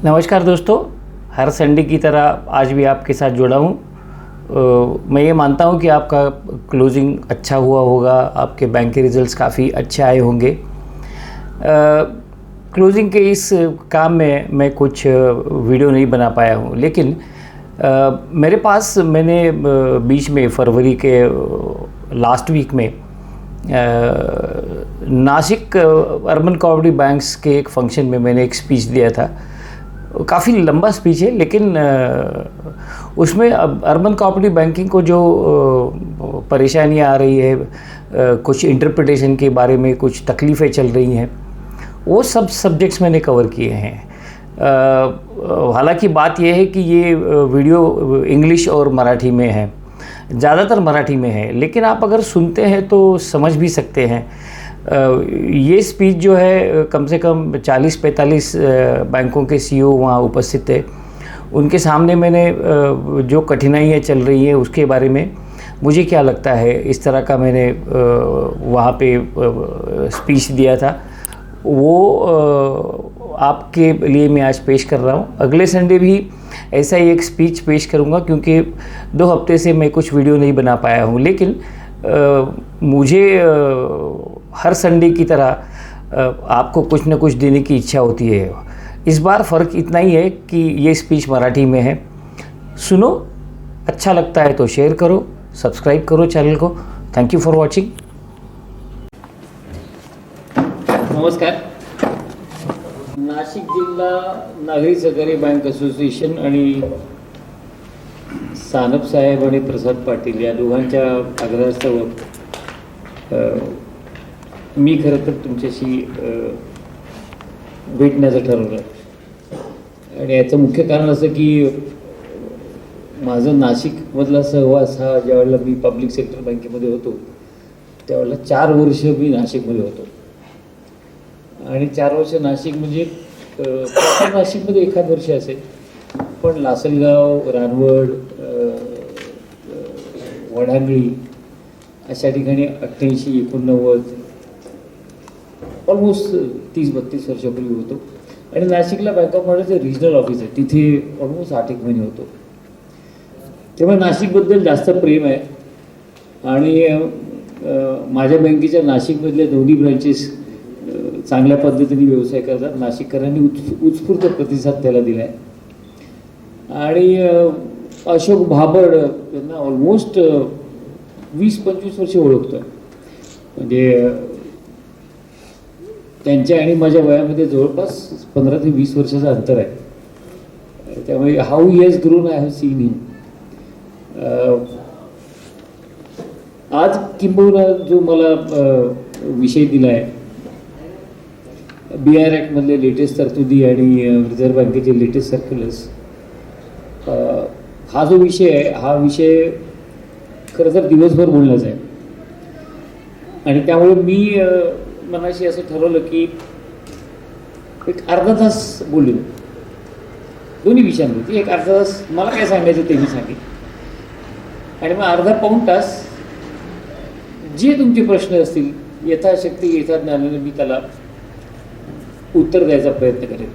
नमस्कार दोस्तों, हर संडे की तरह आज भी आपके साथ जुड़ा हूँ। मैं ये मानता हूँ कि आपका क्लोजिंग अच्छा हुआ होगा, आपके बैंक के रिजल्ट्स काफ़ी अच्छे आए होंगे। क्लोजिंग के इस काम में मैं कुछ वीडियो नहीं बना पाया हूँ, लेकिन मेरे पास मैंने बीच में फरवरी के लास्ट वीक में नासिक अर्बन कोऑपरेटिव बैंक्स के एक फंक्शन में मैंने एक स्पीच दिया था। काफ़ी लंबा स्पीच है, लेकिन उसमें अब अर्बन कोऑपरेटिव बैंकिंग को जो परेशानियां आ रही है, कुछ इंटरप्रिटेशन के बारे में कुछ तकलीफ़ें चल रही हैं, वो सब सब्जेक्ट्स मैंने कवर किए हैं। हालांकि बात यह है कि ये वीडियो इंग्लिश और मराठी में है, ज़्यादातर मराठी में है, लेकिन आप अगर सुनते हैं तो समझ भी सकते हैं। ये स्पीच जो है कम से कम 40-45 बैंकों के सीईओ वहाँ उपस्थित थे। उनके सामने मैंने जो कठिनाइयाँ चल रही हैं उसके बारे में मुझे क्या लगता है, इस तरह का मैंने वहाँ पे स्पीच दिया था। वो आपके लिए मैं आज पेश कर रहा हूँ। अगले संडे भी ऐसा ही एक स्पीच पेश करूँगा, क्योंकि 2 हफ्ते से मैं कुछ वीडियो नहीं बना पाया हूँ। लेकिन मुझे हर संडे की तरह आपको कुछ न कुछ देने की इच्छा होती है। इस बार फ़र्क इतना ही है कि ये स्पीच मराठी में है। सुनो, अच्छा लगता है तो शेयर करो, सब्सक्राइब करो चैनल को। Thank you for watching. नमस्कार। नाशिक जिल्हा नागरी सहकारी बँक असोसिएशन आणि सानप साहेब आणि प्रसाद पाटील या दोघांच्या आग्रहास्तव मी खरं तर तुमच्याशी भेटण्याचं ठरवलं. आणि याचं मुख्य कारण असं की माझं नाशिकमधला सहवास हा ज्यावेळेला मी पब्लिक सेक्टर बँकेमध्ये होतो त्यावेळेला 4 वर्ष मी नाशिकमध्ये होतो. आणि 4 वर्ष नाशिक म्हणजे नाशिकमध्ये एखाद वर्ष असेल, पण लासलगाव, रानवड, वडांगळी अशा ठिकाणी 88-89 ऑलमोस्ट 30-32 वर्षापूर्वी होतो. आणि नाशिकला बँक ऑफ महाराष्ट्राचं रिजनल ऑफिस आहे, तिथे ऑलमोस्ट 8-1 महिने होतो. तेव्हा नाशिकबद्दल जास्त प्रेम आहे. आणि माझ्या बँकेच्या नाशिकमधल्या दोन्ही ब्रांचेस चांगल्या पद्धतीने व्यवसाय करतात. नाशिककरांनी उत्स्फूर्त प्रतिसाद त्याला दिला आहे. आणि अशोक भाबड यांना ऑलमोस्ट 20-25 वर्ष ओळखतो. म्हणजे त्यांच्या आणि माझ्या वयामध्ये जवळपास 15 ते 20 वर्षाचं अंतर आहे. त्यामुळे how he has grown I have seen him. आज किंबहुना जो मला विषय दिला आहे, BIR ॲक्टमधले लेटेस्ट तरतुदी आणि रिझर्व्ह बँकेचे लेटेस्ट सर्क्युलर्स, हा जो विषय आहे हा विषय खरं तर दिवसभर बोलण्याचा आहे. आणि त्यामुळे मी मनाशी असं ठरवलं की एक अर्धा तास बोलेन दोन्ही विषयांवरती. एक अर्धा तास मला काय सांगायचं ते मी सांगेन, आणि मग अर्धा-पाऊण तास जे तुमचे प्रश्न असतील यथाशक्ती यथाज्ञानाने मी त्याला उत्तर द्यायचा प्रयत्न करेन.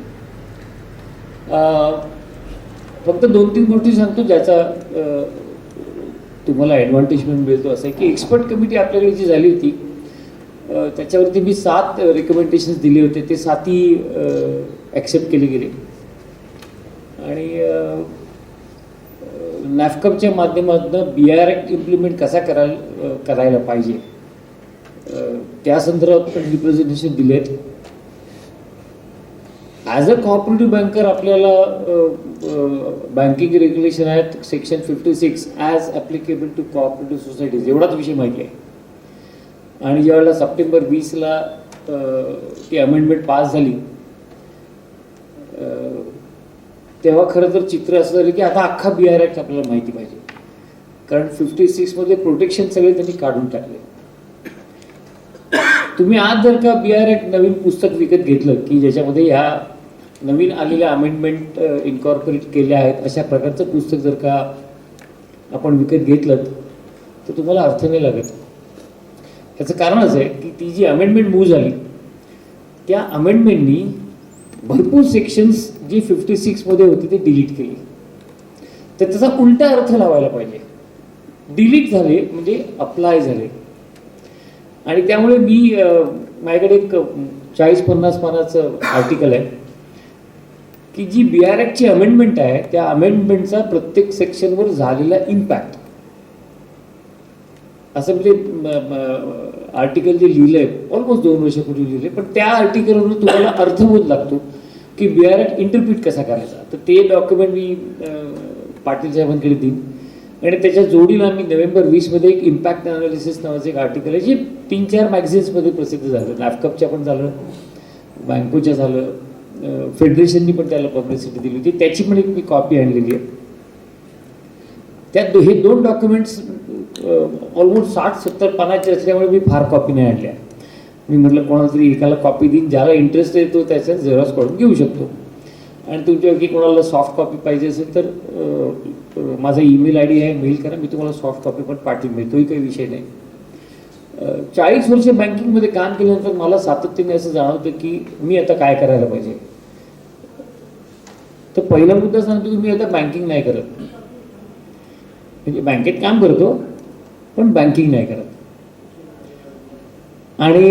फक्त 2-3 गोष्टी सांगतो ज्याचा तुम्हाला ॲडव्हान्टेज म्हणून मिळतो. असं आहे की एक्सपर्ट कमिटी आपल्याकडे जी झाली होती त्याच्यावरती मी 7 रिकमेंडेशन्स दिले होते. ते 7ही ॲक्सेप्ट केले गेले. आणि नॅफकमच्या माध्यमातून BIR ॲक्ट इम्प्लिमेंट कसा करायला पाहिजे त्या संदर्भात पण रिप्रेझेंटेशन दिले आहेत. ॲज अ कोऑपरेटिव्ह बँकर आपल्याला banking regulation act section 56 as applicable to cooperative societies एवढाच विषय माहिती आहे. आणि ज्यावेळेला सप्टेंबर 20ला ती अमेंडमेंट पास झाली तेव्हा खरं तर चित्र असं झालं की आता अख्खा BIR ॲक्ट आपल्याला माहिती पाहिजे. कारण 56मध्ये प्रोटेक्शन सगळे त्यांनी काढून टाकले. तुम्ही आज जर का BIR ॲक्ट नवीन पुस्तक विकत घेतलं की ज्याच्यामध्ये ह्या नवीन आलेल्या अमेंडमेंट इन्कॉर्पोरेट केल्या आहेत अशा प्रकारचं पुस्तक जर का आपण विकत घेतलं तर तुम्हाला अर्थ नाही लागत. याचं कारणच आहे की ती जी अमेंडमेंट मूव्ह झाली त्या अमेंडमेंटनी भरपूर सेक्शन्स जी 56 मध्ये होती ती डिलीट केली. तर त्याचा उलटा अर्थ लावायला पाहिजे. डिलीट झाले म्हणजे अप्लाय झाले. आणि त्यामुळे मी माझ्याकडे एक 40-50 पानाचं आर्टिकल आहे की जी BR ॲक्टची अमेंडमेंट आहे त्या अमेंडमेंटचा प्रत्येक सेक्शनवर झालेला इम्पॅक्ट, असं म्हणजे आर्टिकल जे लिहिलं आहे ऑलमोस्ट 2 वर्षापूर्वी लिहिले, पण त्या आर्टिकलवरून तुम्हाला अर्थबोध लागतो की BR ॲक्ट इंटरप्रिट कसा करायचा. तर ते डॉक्युमेंट मी पाटील साहेबांकडे देईन. आणि त्याच्या जोडीला मी नोव्हेंबर 20 मध्ये एक इम्पॅक्ट अनालिसिस नावाचं एक आर्टिकल आहे जे 3-4 मॅगझिन्समध्ये प्रसिद्ध झालं. NAFCPच्या पण झालं, बँकोच्या झालं, फेडरेशननी पण त्याला पब्लिसिटी दिली होती. त्याची पण एक मी कॉपी आणलेली आहे. त्यात हे 2 डॉक्युमेंट्स ऑलमोस्ट 60-70 पानाचे असल्यामुळे मी फार कॉपी नाही आणल्या. मी म्हटलं कोणाला तरी एकाला कॉपी देईन, ज्याला इंटरेस्ट आहे तो त्याच्यात झेरॉक्स काढून घेऊ शकतो. आणि तुमच्यापैकी कोणाला सॉफ्ट कॉपी पाहिजे असेल तर माझा ईमेल ID आहे, मेल करा, मी तुम्हाला सॉफ्ट कॉपी पण पाठवून तोही काही विषय नाही. 40 वर्ष बँकिंगमध्ये काम केल्यानंतर मला सातत्याने असं जाणवतं की मी आता काय करायला पाहिजे. तर पहिला मुद्दा सांगतो की मी आता बँकिंग नाही करत. म्हणजे बँकेत काम करतो पण बँकिंग नाही करत. आणि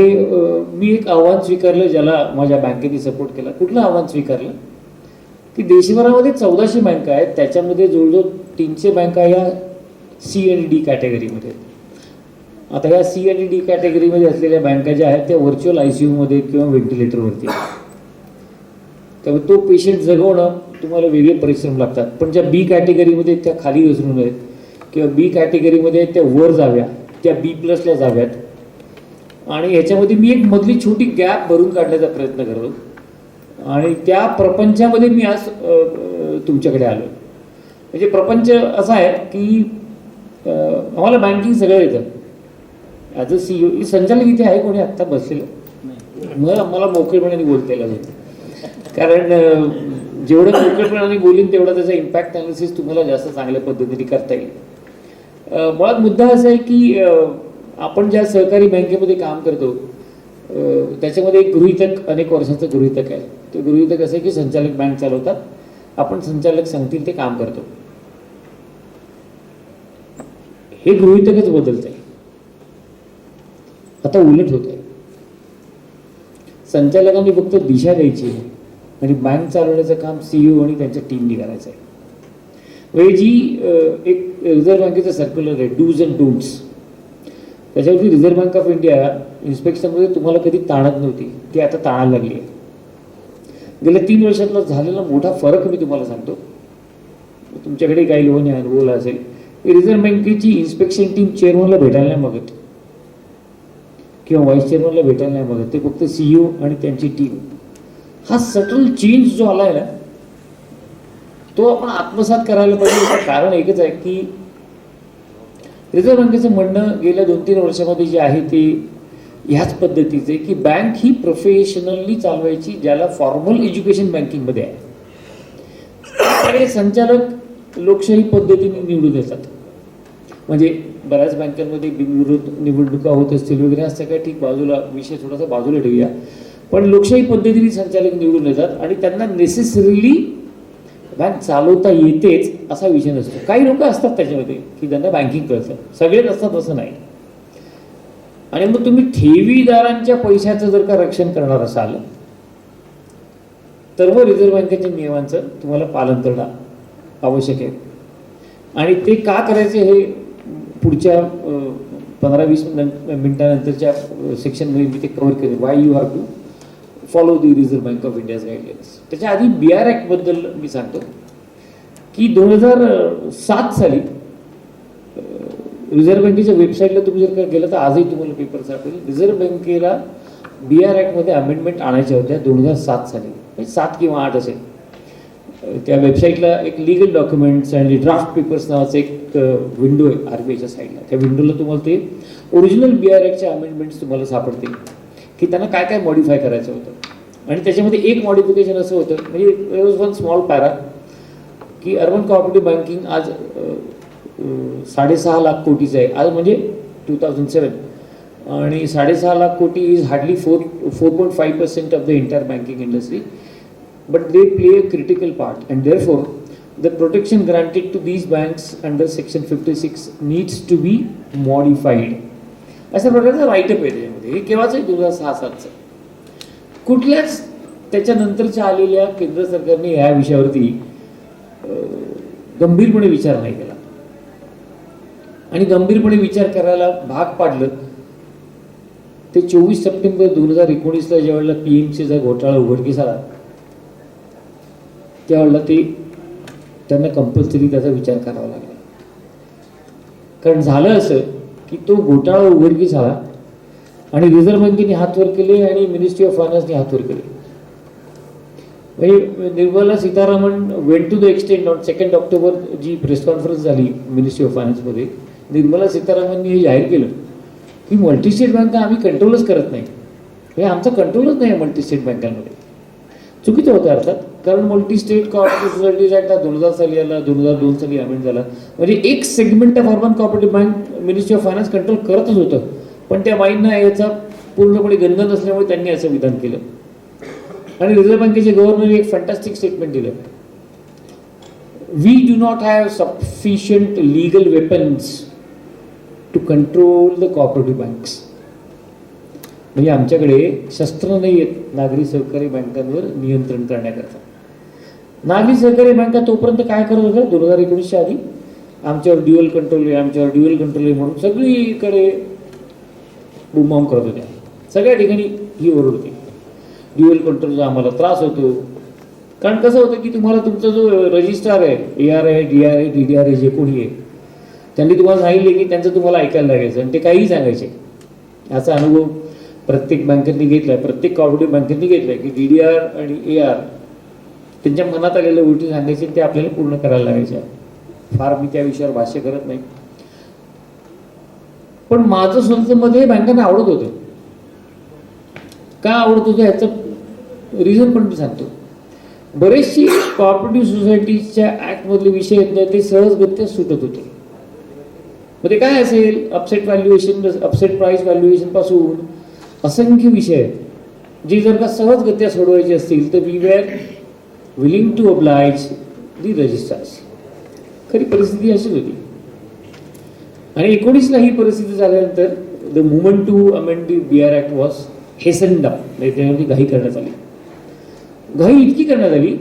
मी एक आव्हान स्वीकारलं ज्याला माझ्या बँकेने सपोर्ट केला. कुठलं आव्हान स्वीकारलं की देशभरामध्ये 1400 बँका आहेत, त्याच्यामध्ये जवळजवळ 300 बँका या C आणि D कॅटेगरीमध्ये. आता या C आणि D कॅटेगरीमध्ये असलेल्या बँका ज्या आहेत त्या व्हर्च्युअल ICUमध्ये किंवा व्हेंटिलेटरवरती आहेत. त्यामुळे तो पेशंट जगवणं तुम्हाला वेगळे परिश्रम लागतात. पण ज्या B कॅटेगरीमध्ये त्या खाली घसरून आहेत किंवा B कॅटेगरीमध्ये त्या वर जाव्या, त्या B+ला जाव्यात. आणि ह्याच्यामध्ये मी एक मधली छोटी गॅप भरून काढण्याचा प्रयत्न करतो. आणि त्या प्रपंचामध्ये मी आज तुमच्याकडे आलो. म्हणजे प्रपंच असा आहे की आम्हाला बँकिंग सगळं येतं. ॲज अ CEO संचालक इथे आहे कोणी आत्ता बसलेलं, मग मला मोकळेपणाने बोलता येईल. कारण जेवढं मोकळेपणाने बोलीन तेवढा त्याचा इम्पॅक्ट अनालिसिस तुम्हाला जास्त चांगल्या पद्धतीने करता येईल. मुळात मुद्दा असा आहे की आपण ज्या सहकारी बँकेमध्ये काम करतो त्याच्यामध्ये एक गृहीतक, अनेक वर्षाचं गृहीतक आहे. ते गृहीतक असं आहे की संचालक बँक चालवतात, आपण संचालक सांगतील ते काम करतो. हे गृहीतकच बदलत आहे. आता उलट होत आहे. संचालकांनी फक्त दिशा द्यायची आणि बँक चालवण्याचं काम CEO आणि त्यांच्या टीमनी करायचं आहे. म्हणजे जी एक रिझर्व्ह बँकेचं सर्क्युलर आहे डूज अँड डोंट्स, त्याच्यावरती रिझर्व्ह बँक ऑफ इंडिया इन्स्पेक्शनमध्ये तुम्हाला कधी ताणत नव्हती, ती आता ताणायला लागली आहे. गेल्या 3 वर्षातला झालेला मोठा फरक मी तुम्हाला सांगतो. तुमच्याकडे काही लोकांनी अनुभवला असेल. रिझर्व्ह बँकेची इन्स्पेक्शन टीम चेअरमनला भेटायला नाही मागत किंवा व्हाईस चेअरमनला भेटायला नाही मागत, ते फक्त CEO आणि त्यांची टीम. हा सटल चेंज जो आला आहे ना तो आपण आत्मसात करायला पाहिजे. याचं कारण एकच आहे की रिझर्व्ह बँकेचं म्हणणं गेल्या 2-3 वर्षामध्ये जे आहे ते ह्याच पद्धतीचे की बँक ही प्रोफेशनली चालवायची, ज्याला फॉर्मल एज्युकेशन बँकिंगमध्ये आहे. त्याकडे संचालक लोकशाही पद्धतीने निवडून येतात. म्हणजे बऱ्याच बँकांमध्ये बिनविरोध निवडणुका होत असतील वगैरे, असं काय ठीक, बाजूला विषय थोडासा बाजूला ठेवूया. पण लोकशाही पद्धतीने संचालक निवडून येतात आणि त्यांना नेसेसरीली बँक चालवता येतेच असा विषय नसतो. काही लोक असतात त्याच्यामध्ये की त्यांना बँकिंग कळतं, सगळेच असतात असं नाही. आणि मग तुम्ही ठेवीदारांच्या पैशाचं जर का रक्षण करणार असाल तर मग रिझर्व्ह बँकेच्या नियमांचं तुम्हाला पालन करणं आवश्यक आहे. आणि ते का करायचे हे पुढच्या 15-20 मिनिटानंतरच्या सेक्शनमध्ये मी ते कव्हर केले. Why you have to follow the reserve bank of India's guidelines. त्याच्या आधी BR ॲक्टबद्दल मी सांगतो की 2007 साली रिझर्व्ह बँकेच्या वेबसाईटला तुम्ही जर का गेलं तर आजही तुम्हाला पेपर सापडेल. रिझर्व्ह बँकेला BR ॲक्टमध्ये अमेंडमेंट आणायच्या होत्या 2007 साली, 7 किंवा 8 असेल. त्या वेबसाईटला एक लिगल डॉक्युमेंट्स आणि ड्राफ्ट पेपर्स नावाचं एक विंडो आहे RBIच्या साईडला. त्या विंडोला तुम्हाला ते ओरिजिनल BR ॲक्टचे अमेंडमेंट्स तुम्हाला सापडतील की त्यांना काय काय मॉडिफाय करायचं होतं. आणि त्याच्यामध्ये एक मॉडिफिकेशन असं होतं, म्हणजे वन स्मॉल पॅरा, की अर्बन कोऑपरेटिव्ह बँकिंग आज 6.5 लाख कोटीचं आहे आज, म्हणजे 2007. आणि 6.5 लाख कोटी is hardly 4.5% of the entire banking industry. but they play a critical part, and therefore the protection granted to these banks under section 56 needs to be modified. अशा प्रकारचा write-up आहे त्याच्यामध्ये. हे केव्हाच आहे? 2006-07चं. कुठल्याच त्याच्यानंतरच्या आलेल्या केंद्र सरकारने या विषयावरती गंभीरपणे विचार नाही केला, आणि गंभीरपणे विचार करायला भाग पाडलं ते 24 सप्टेंबर 2019ला ज्यावेळेला PMCचा घोटाळा उघडकीस आला त्यावेळेला त्यांना कंपल्सरी त्याचा विचार करावा लागला. कारण झालं असं की तो घोटाळा उघडकीस आला आणि रिझर्व्ह बँकेने हात वर केले आणि मिनिस्ट्री ऑफ फायनान्सने हात वर केले. म्हणजे Nirmala Sitharaman went to the extend on 2 October जी प्रेस कॉन्फरन्स झाली मिनिस्ट्री ऑफ फायनान्समध्ये, निर्मला सीतारामनने हे जाहीर केलं की मल्टीस्टेट बँका आम्ही कंट्रोलच करत नाही. हे आमचा कंट्रोलच नाही आहे मल्टीस्टेट बँकांमध्ये. चुकीचं होतं अर्थात, कारण मल्टीस्टेट कॉपरेटिव्ह सोसायटीज ॲक्ट 2000 साली आला, 2002 साली अमेंड झाला. म्हणजे एक segment of urban cooperative bank ministry of finance control करतच होतं, पण त्या बाईंना याचा पूर्णपणे गंध नसल्यामुळे त्यांनी असं विधान केलं. आणि रिझर्व्ह बँकेचे गव्हर्नरने एक फॅन्टॅस्टिक स्टेटमेंट दिलं, we do not have sufficient legal weapons to control the cooperative banks. म्हणजे आमच्याकडे शस्त्र नाही आहेत नागरी सहकारी बँकांवर नियंत्रण करण्याकरता. नागरी सहकारी बँका तोपर्यंत काय करत होत्या? 2019च्या आधी आमच्यावर ड्युअल कंट्रोल आहे, आमच्यावर ड्युअल कंट्रोल आहे म्हणून सगळीकडे बुमाम करत होत्या. सगळ्या ठिकाणी ही ओरड होती, ड्युअल कंट्रोलचा आम्हाला त्रास होतो. कारण कसं होतं की तुम्हाला तुमचा जो रजिस्ट्रार आहे, ARI, DRI, DDRI जे कोणी आहे, त्यांनी तुम्हाला सांगितले की त्यांचं तुम्हाला ऐकायला लागायचं आणि ते काहीही सांगायचे. असा अनुभव प्रत्येक बँकेतनी घेतला आहे, प्रत्येक कॉपरेटिव्ह बँकेतनी घेतला आहे की DDR आणि AR त्यांच्या मनात आलेल्या गोष्टी सांगायचे ते आपल्याला पूर्ण करायला लागायच्या. फार मी त्या विषयावर भाष्य करत नाही, पण माझं स्वतःचं मत हे बँकांना आवडत होतं. का आवडत होतं याचं रिझन पण मी सांगतो. बरेचशी कॉपरेटिव्ह सोसायटीच्या ॲक्टमधले विषय आहेत ना ते सहजगत्या सुटत होते. मग ते काय असेल, upset valuation, upset price valuation पासून असंख्य विषय आहेत जे जर का सहजगत्या सोडवायचे असतील तर we were willing to oblige the registrars. खरी परिस्थिती अशीच होती. आणि 19ला ही परिस्थिती झाल्यानंतर the movement to amend the BR act was hastened up. त्याच्यावरती घाई करण्यात आली. घाई इतकी करण्यात आली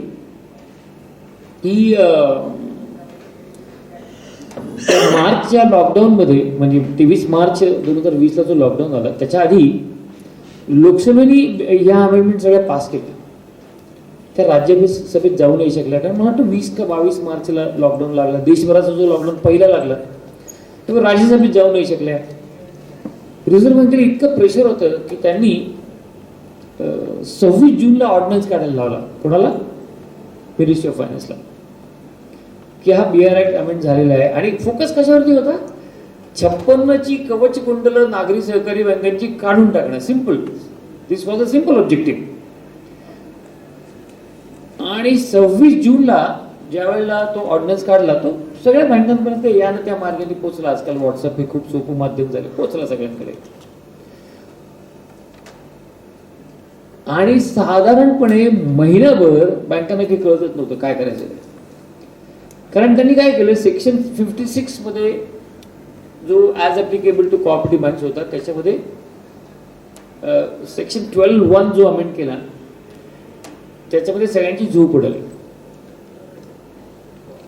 की मार्चच्या लॉकडाऊनमध्ये, म्हणजे 23 मार्च 2020ला जो लॉकडाऊन झाला त्याच्या आधी लोकसभेने या अमेंडमेंट सगळ्या पास केल्या. त्या राज्यसभेत जाऊ नाही शकल्या. कारण मला वाटतं 20 का 22 मार्चला लॉकडाऊन लागला. देशभराचा जो लॉकडाऊन पहिला लागला तेव्हा राज्यसभेत जाऊ नाही शकल्या. रिझर्व्ह बँकेला इतकं प्रेशर होतं की त्यांनी 26 जूनला ऑर्डिनन्स काढायला लावला. कोणाला? मिनिस्ट्री ऑफ फायनान्सला, की हा BR ॲक्ट अमेंड झालेला आहे. आणि फोकस कशावरती होता? 56ची कवच कुंडलं नागरी सहकारी बँकांची काढून टाकणं. Simple, this was a simple objective. आणि 26 जूनला ज्या वेळेला तो ऑर्डिनन्स काढला तो सगळ्या बँकांपर्यंत यानं त्या मार्गाने पोहोचला. आजकाल व्हॉट्सअप हे खूप सोपं माध्यम झालं, पोहोचला सगळ्यांकडे. आणि साधारणपणे महिनाभर बँकांना काही कळतच नव्हतं काय करायचं. कारण त्यांनी काय केलं, सेक्शन 56 मध्ये जो as applicable to cooperative banks होता त्याच्यामध्ये सेक्शन 12(1) जो अमेंड केला त्याच्यामध्ये सगळ्यांची झोप उडाली.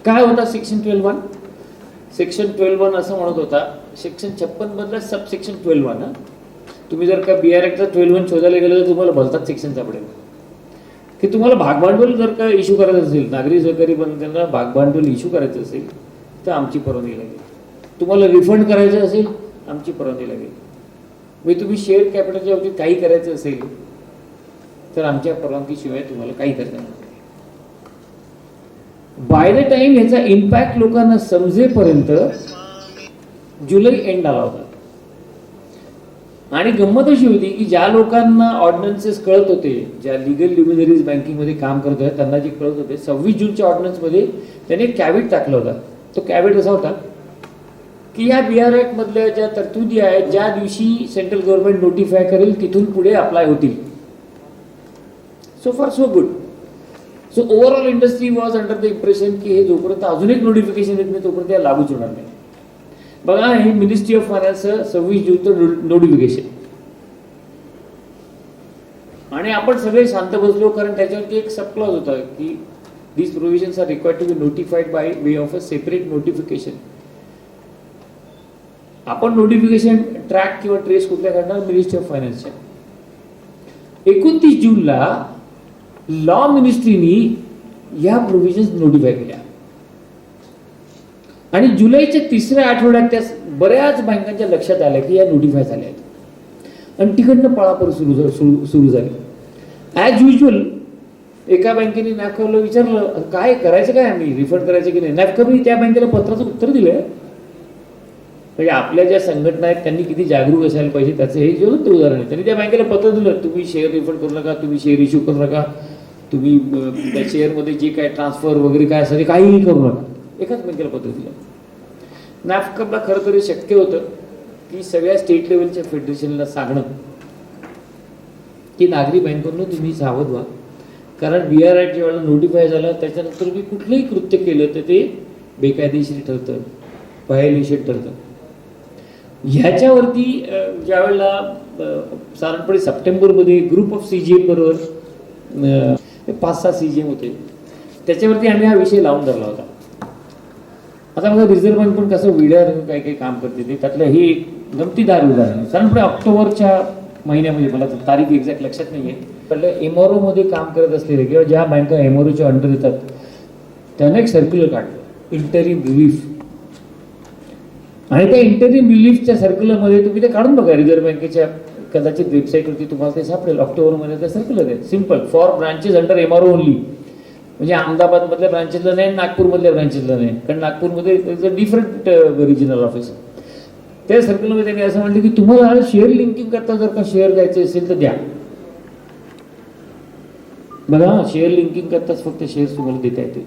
काय होता सेक्शन 12(1)? सेक्शन 12(1) असं म्हणत होता, सेक्शन 56 मधला सब सेक्शन 12(1). तुम्ही जर का BR ॲक्टचा 12(1) शोधायला गेलं तर तुम्हाला भलताच सेक्शन सापडेल की तुम्हाला भागभांडवल जर का इश्यू करायचं असेल, नागरी सहकारी बँकांना भागभांडवल इश्यू करायचं असेल तर आमची परवानगी लागेल. तुम्हाला रिफंड करायचं असेल आमची परवानगी लागेल. म्हणजे तुम्ही शेअर कॅपिटलच्या बाबतीत काही करायचं असेल तर आमच्या परवानगीशिवाय तुम्हाला काही करता येणार नाही. बाय द टाइम याचा इम्पॅक्ट लोकांना समजेपर्यंत जुलै एंड आला होता. आणि गंमत अशी होती की ज्या लोकांना ऑर्डिनन्सेस कळत होते, ज्या लिगल ल्युमिनरीज बँकिंगमध्ये काम करत होते त्यांना जे कळत होते, 26 जूनच्या ऑर्डिनन्समध्ये त्याने एक कॅबिट टाकला होता. तो कॅबिट असा होता की या BR ॲक्ट मधल्या ज्या तरतुदी आहेत ज्या दिवशी सेंट्रल गव्हर्नमेंट नोटिफाय करेल तिथून पुढे अप्लाय होतील. सो फार so good. So overall industry was under the impression की हे जोपर्यंत अजून एक नोटिफिकेशन येत नाही तोपर्यंत या लागूच होणार नाही. बघा, हे मिनिस्ट्री ऑफ फायनान्स 26 जूनचं नोटिफिकेशन, आणि आपण सगळे शांत बसलो कारण त्याच्यावरती एक सब क्लॉज होता की these provisions are required to be notified by way of a separate notification. आपण नोटिफिकेशन ट्रॅक किंवा ट्रेस कुठल्या करणार? Ministry of फायनान्सच्या. 29 जूनला लॉ मिनिस्ट्रीनी या प्रोव्हिजन्स नोटिफाय केल्या आणि जुलैच्या 3ऱ्या आठवड्यात त्या बऱ्याच बँकांच्या लक्षात आल्या की या नोटिफाय झाल्या आहेत आणि तिकडनं पळापळ सुरू झाली. ॲज युजल एका बँकेने नॅफकॉला विचारलं काय करायचं, काय आम्ही रिफंड करायचं की नाही. नॅफकॉने त्या बँकेला पत्राचं उत्तर दिलं. म्हणजे आपल्या ज्या संघटना आहेत त्यांनी किती जागरूक असायला पाहिजे त्याचं हे ज्वलंत उदाहरण आहे. त्यांनी त्या बँकेला पत्र दिलं, तुम्ही शेअर रिफंड करू नका, तुम्ही शेअर इश्यू करू नका, तुम्ही त्या शेअरमध्ये जे काय ट्रान्सफर वगैरे काय असेल काहीही करू नका. एकाच बँकेला पत्र दिलं. नॅफकॉला खरं तर शक्य होतं की सगळ्या स्टेट लेवलच्या फेडरेशनला सांगणं की नागरी बँकांना तुम्ही सावध व्हा, कारण BR ॲक्ट ज्यावेळेला नोटिफाय झालं त्याच्यानंतर मी कुठलंही कृत्य केलं तर ते बेकायदेशीर ठरतं, व्हायोलेशन ठरतं. ह्याच्यावरती ज्यावेळेला साधारणपणे सप्टेंबरमध्ये ग्रुप ऑफ CGM बरोबर 5-6 CGM होते, त्याच्यावरती आम्ही हा विषय लावून धरला होता. आता बघा, रिझर्व्ह बँक पण कसं विड्या काही काही काम करते ते, त्यातलं हे एक गमतीदार उदाहरण आहे. साधारणपणे ऑक्टोबरच्या महिन्यामध्ये, मला तारीख एक्झॅक्ट लक्षात नाही आहे, पण MROमध्ये काम करत असलेले किंवा ज्या बँका MROच्या अंडर येतात त्यानं एक सर्क्युलर काढलं, इंटरिम रिलीफ. आणि त्या इंटरिम रिलीफच्या सर्क्युलरमध्ये तुम्ही ते काढून बघा, रिझर्व्ह बँकेच्या कदाचित वेबसाईटवरती तुम्हाला ते सापडेल. ऑक्टोबर महिन्याचा सर्क्युलर आहे, simple, for branches under MRO only. म्हणजे अहमदाबादमधल्या ब्रांचेसला नाही, नागपूरमधल्या ब्रांचेसला नाही, कारण नागपूरमध्ये डिफरंट रिजनल ऑफिस. त्या सर्क्युलरमध्ये त्यांनी असं म्हटलं की तुम्हाला शेअर लिंकिंग करता जर का शेअर द्यायचे असेल तर द्या. बघा, शेअर लिंकिंग करताच फक्त शेअर तुम्हाला देता येते.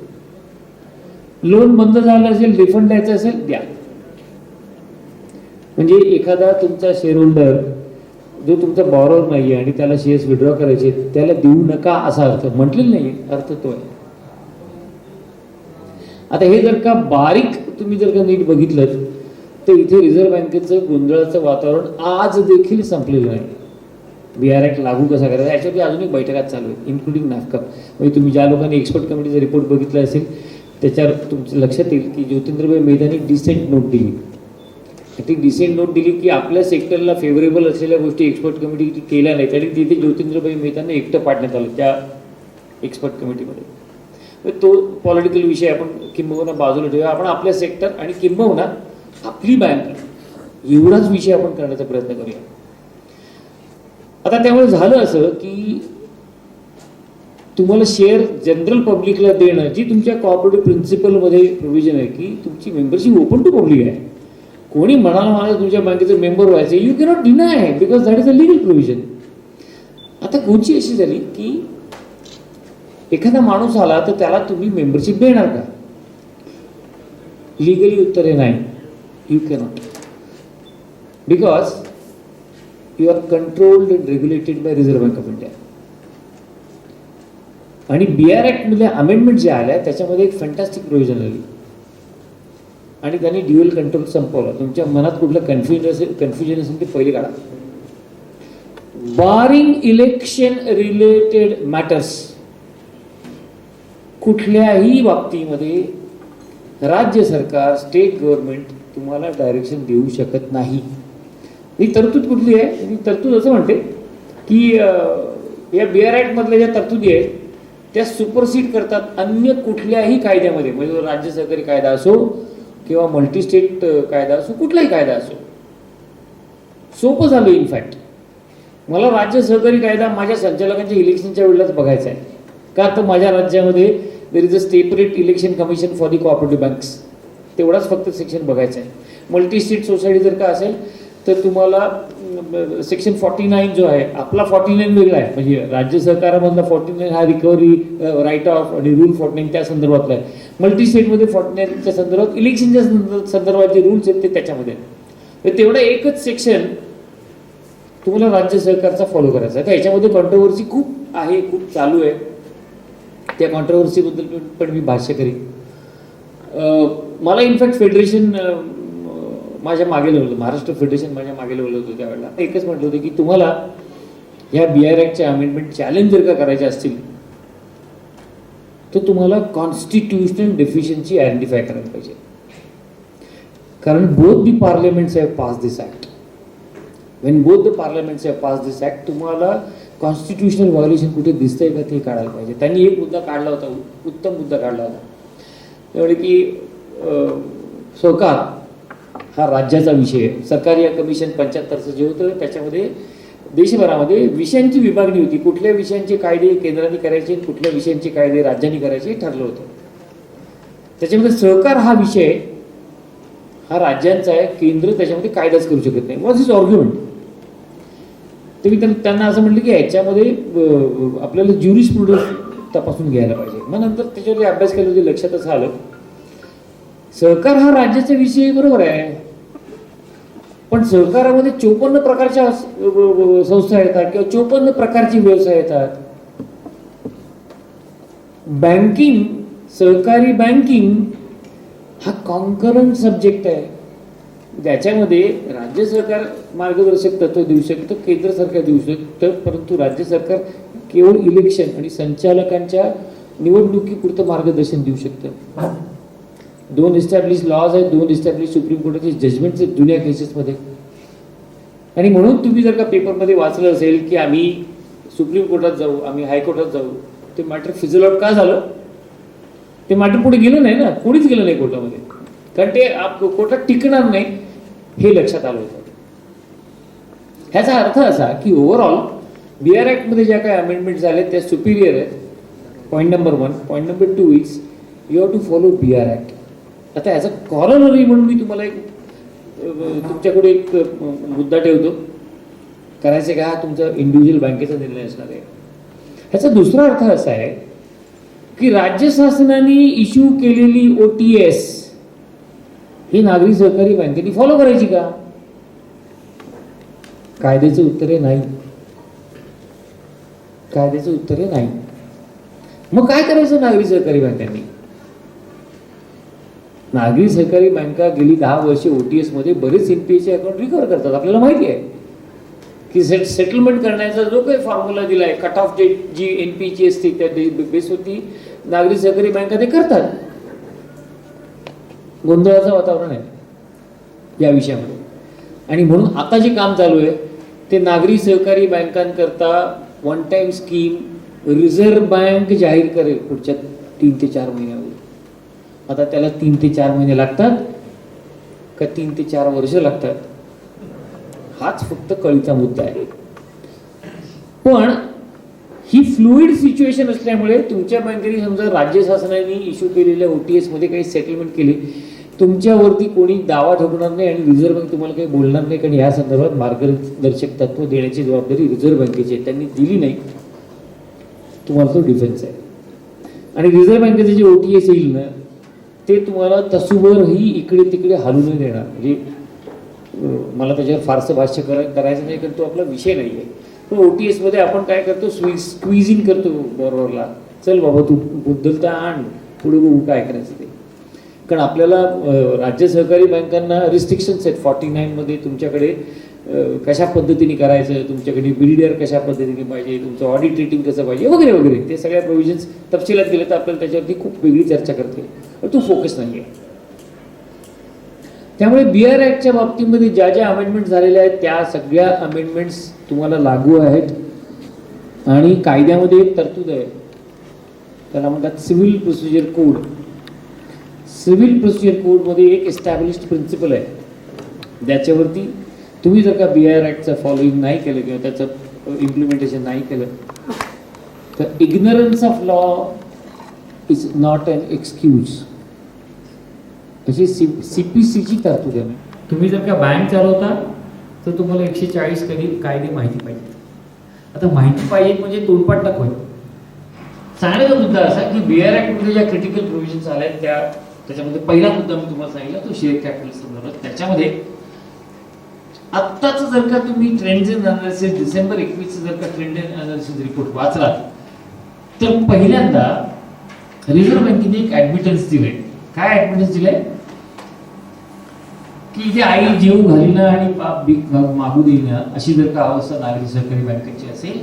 लोन बंद झालं असेल, रिफंड द्यायचं असेल द्या. म्हणजे एखादा तुमचा शेअर होल्डर जो तुमचा बॉरोवर नाही आहे आणि त्याला शेअर्स विड्रॉ करायचे, त्याला देऊ नका असा अर्थ म्हटलेला नाही, अर्थ तो आहे. आता हे जर का बारीक तुम्ही जर का नीट बघितलं तर इथे रिझर्व्ह बँकेचं गोंधळाचं वातावरण आज देखील संपलेलं नाही. BR ॲक्ट लागू कसा करायचा याच्यावरती अजून एक बैठकात चालू आहे, इन्क्लुडिंग नॅफकॉ. म्हणजे तुम्ही ज्या लोकांनी एक्सपर्ट कमिटीचा रिपोर्ट बघितला असेल त्याच्यावर तुमचं लक्षात येईल की ज्योतिंद्रभाई मेहतांनी डिसेंट नोट दिली. ती डिसेंट नोट दिली की आपल्या सेक्टरला फेवरेबल असलेल्या गोष्टी एक्सपर्ट कमिटी केल्या नाही, तरी तिथे ज्योतिंद्रभाई मेहतांना एकटं पाडण्यात आलं त्या एक्सपर्ट कमिटीमध्ये. तो पॉलिटिकल विषय आपण किंबहुना बाजूला ठेवूया. आपण आपल्या सेक्टर आणि किंबहुना आपली बँक एवढाच विषय आपण करण्याचा प्रयत्न करूया. आता त्यामुळे झालं असं की तुम्हाला शेअर जनरल पब्लिकला देणं, जी तुमच्या कॉर्पोरेटिव्ह प्रिन्सिपलमध्ये प्रोव्हिजन आहे की तुमची मेंबरशिप ओपन टू पब्लिक आहे. कोणी म्हणाला मला तुमच्या बँकेचं मेंबर व्हायचं, you cannot deny because that is a legal provision. आता गोष्टी अशी झाली की एखादा माणूस आला तर त्याला तुम्ही मेंबरशिप देणार का? लिगली उत्तर आहे नाही, you cannot, because you are controlled and regulated by reserve bank of India. आणि BR ॲक्टमधल्या अमेंडमेंट ज्या आल्या त्याच्यामध्ये एक फॅन्टॅस्टिक प्रोव्हिजन आली आणि त्यांनी ड्युअल कंट्रोल संपवला. तुमच्या मनात कुठलं कन्फ्युजन असेल ते पहिले काढा. बारिंग इलेक्शन रिलेटेड मॅटर्स, कुठल्याही बाबतीमध्ये राज्य सरकार, स्टेट गव्हर्नमेंट तुम्हाला डायरेक्शन देऊ शकत नाही. ही तरतूद कुठली आहे? ही तरतूद असं म्हणते की या BR ॲक्टमधल्या ज्या तरतुदी आहेत त्या सुपरसीड करतात अन्य कुठल्याही कायद्यामध्ये, म्हणजे राज्य सहकारी कायदा असो किंवा मल्टी स्टेट कायदा असो, कुठलाही कायदा असो. सोपं झालं. इनफॅक्ट मला राज्य सहकारी कायदा माझ्या संचालकांच्या इलेक्शनच्या वेळेलाच बघायचा आहे, का तर माझ्या राज्यामध्ये there is a separate election commission for the cooperative banks, तेवढाच फक्त सेक्शन बघायचं आहे. मल्टी स्टेट सोसायटी जर का असेल तर तुम्हाला सेक्शन 49 जो आहे आपला 49 वेगळा आहे, म्हणजे राज्य सहकारामधला 49 हा रिकव्हरी राईट ऑफ आणि रूल 49 त्या संदर्भातला आहे. मल्टी स्टेटमध्ये 49च्या संदर्भात इलेक्शनच्या संदर्भात जे रूल्स आहेत ते त्याच्यामध्ये आहेत. तेवढं एकच सेक्शन तुम्हाला राज्य सहकारचा फॉलो करायचा आहे. तर याच्यामध्ये कॉन्ट्रोवर्सी खूप आहे, खूप चालू आहे. त्या कॉन्ट्रोवर्सीबद्दल पण मी भाष्य करीन. मला इनफॅक्ट फेडरेशन माझ्या मागे लावलं होतं, महाराष्ट्र फेडरेशन माझ्या मागे लावलं होतं त्यावेळेला. एकच म्हटलं होतं की तुम्हाला ह्या BR ॲक्टच्या अमेंडमेंट चॅलेंज जर का करायचे असतील तर तुम्हाला कॉन्स्टिट्युशनल डेफिशियन्सी आयडेंटिफाय करायला पाहिजे. कारण both the parliaments have pass this act. When both the parliaments have pass this act तुम्हाला कॉन्स्टिट्युशनल व्हायोलेशन कुठे दिसतंय का ते काढायला पाहिजे. त्यांनी एक मुद्दा काढला होता, उत्तम मुद्दा काढला होता, त्यामुळे की सहकार हा राज्याचा विषय आहे. सरकारी कमिशन 75चं जे होतं त्याच्यामध्ये देशभरामध्ये विषयांची विभागणी होती. कुठल्या विषयांचे कायदे केंद्राने करायचे, कुठल्या विषयांचे कायदे राज्यांनी करायचे हे ठरलं होतं. त्याच्यामध्ये सहकार हा विषय हा राज्यांचा आहे, केंद्र त्याच्यामध्ये कायदाच करू शकत नाही. Was is argument. तर मी त्यांना असं म्हटलं की ह्याच्यामध्ये आपल्याला ज्युरिस्प्रुडन्स तपासून घ्यायला पाहिजे. मग नंतर त्याच्यावर अभ्यास केला होते, लक्षात असं आलं सहकार हा राज्याचा विषय बरोबर आहे, पण सहकारामध्ये 54 प्रकारच्या संस्था येतात किंवा 54 प्रकारचे व्यवसाय येतात. बँकिंग, सहकारी बँकिंग हा कॉन्करंट सब्जेक्ट आहे. त्याच्यामध्ये राज्य सरकार मार्गदर्शक तत्व देऊ शकतं, केंद्र सरकार देऊ शकतं, परंतु राज्य सरकार केवळ इलेक्शन आणि संचालकांच्या निवडणुकीपुरतं मार्गदर्शन देऊ शकतं. 2 इस्टॅब्लिश लॉज आहेत, 2 इस्टॅब्लिश सुप्रीम कोर्टाचे जजमेंट्स आहेत जुन्या केसेसमध्ये. आणि म्हणून तुम्ही जर का पेपरमध्ये वाचलं असेल की आम्ही सुप्रीम कोर्टात जाऊ, आम्ही हायकोर्टात जाऊ, ते मॅटर फिजल आउट का झालं? ते मॅटर पुढे गेलं नाही ना, कोणीच गेलं नाही कोर्टामध्ये, कारण ते कोर्टात टिकणार नाही हे लक्षात आलं होतं. ह्याचा अर्थ असा की ओव्हरऑल BR ॲक्टमध्ये ज्या काही अमेंडमेंट झाल्या त्या सुपिरियर आहेत. Point number 1. Point number 2 is you have to follow BR act. आता ह्याचा कॉरनरी म्हणून मी तुम्हाला एक तुमच्याकडे एक मुद्दा ठेवतो. करायचं का? हा तुमचा इंडिव्हिज्युअल बँकेचा निर्णय असणार आहे. ह्याचा दुसरा अर्थ असा आहे की राज्य शासनाने इश्यू केलेली OTS ही नागरी सहकारी बँकेने फॉलो करायची का? कायद्याचं उत्तर आहे नाही. कायद्याचं उत्तर आहे नाही. मग काय करायचं नागरी सहकारी बँकांनी? नागरी सहकारी बँका गेली 10 वर्षे OTS मध्ये बरेच NPAचे अकाउंट रिकव्हर करतात. आपल्याला माहिती आहे की सेटलमेंट करण्याचा जो काही फॉर्म्युला दिला आहे, कट ऑफ डेट जी NPAची असते त्या बेसवरती नागरी सहकारी बँका ते करतात. गोंधळाचं वातावरण आहे या विषयामध्ये. आणि म्हणून आता जे काम चालू आहे ते नागरी सहकारी बँकांकरता one time scheme Reserve Bank जाहीर करेल पुढच्या 3 ते 4 महिन्यामध्ये. आता त्याला 3 ते 4 महिने लागतात का 3 ते 4 वर्ष लागतात, हाच फक्त कळीचा मुद्दा आहे. पण ही फ्लुइड सिच्युएशन असल्यामुळे तुमच्या बँकेने समजा राज्य शासनाने इश्यू केलेल्या OTS मध्ये काही सेटलमेंट केली, तुमच्यावरती कोणी दावा ठोकणार नाही आणि रिझर्व्ह बँक तुम्हाला काही बोलणार नाही, कारण या संदर्भात मार्गदर्शक तत्व देण्याची जबाबदारी रिझर्व्ह बँकेची आहे. त्यांनी दिली नाही, तुम्हाला तो डिफेन्स आहे. आणि रिझर्व्ह बँकेचे जे OTS येईल ना ते तुम्हाला तसूभरही इकडे तिकडे हलू नाही देणार. म्हणजे मला त्याच्यावर फारसं भाष्य करायचं नाही, कारण तो आपला विषय नाही आहे. पण OTS मध्ये आपण काय करतो, स्क्वीजिंग करतो बरोबरला, चल बाबा तू बुद्धलता आण, पुढे बघू काय करायचं ते. कारण आपल्याला राज्य सहकारी बँकांना रिस्ट्रिक्शन्स आहेत 49 मध्ये. तुमच्याकडे कशा पद्धतीने करायचं, तुमच्याकडे बिल्डर कशा पद्धतीने पाहिजे, तुमचं ऑडिट रेटिंग कसं पाहिजे वगैरे वगैरे, ते सगळ्या प्रोव्हिजन्स तपशिलात गेले तर आपल्याला त्याच्यावरती खूप वेगळी चर्चा करते, पण तो फोकस नाही आहे. त्यामुळे BR ॲक्टच्या बाबतीमध्ये ज्या ज्या अमेंडमेंट झालेल्या आहेत त्या सगळ्या अमेंडमेंट्स तुम्हाला लागू आहेत. आणि कायद्यामध्ये एक तरतूद आहे, त्याला म्हणतात civil procedure code. Civil procedure कोडमध्ये एक एस्टॅब्लिश्ड प्रिन्सिपल आहे, ज्याच्यावरती तुम्ही जर का BR ॲक्टचं फॉलोइंग नाही केलं किंवा त्याचं इम्प्लिमेंटेशन नाही केलं तर ignorance of law is not an excuse, अशी CPCची तरतूद आहे. तुम्ही जर का बँक चालवता तर तुम्हाला 140 कायदे माहिती पाहिजे. आता माहिती पाहिजे म्हणजे तोंडपाठ नको आहे. सांगण्याचा मुद्दा असा की BR ॲक्टमध्ये ज्या क्रिटिकल प्रोव्हिजन्स आल्या आहेत त्याच्यामध्ये पहिला मुद्दा मी तुम्हाला सांगितला तो शेअर कॅपिटल संदर्भात. त्याच्यामध्ये आत्ताच जर का तुम्ही ट्रेंड्स इन अनालिसिस डिसेंबर 21 जर का ट्रेंड इन अनालिसिस रिपोर्ट वाचला तर पहिल्यांदा रिझर्व्ह बँकेने एक ऍडमिटन्स दिलंय. काय ऍडमिटन्स दिलंय? की इथे आई जीव घालीनं आणि पाप भीक मागू देईना अशी जर का अवस्था नागरी सहकारी बँकेची असेल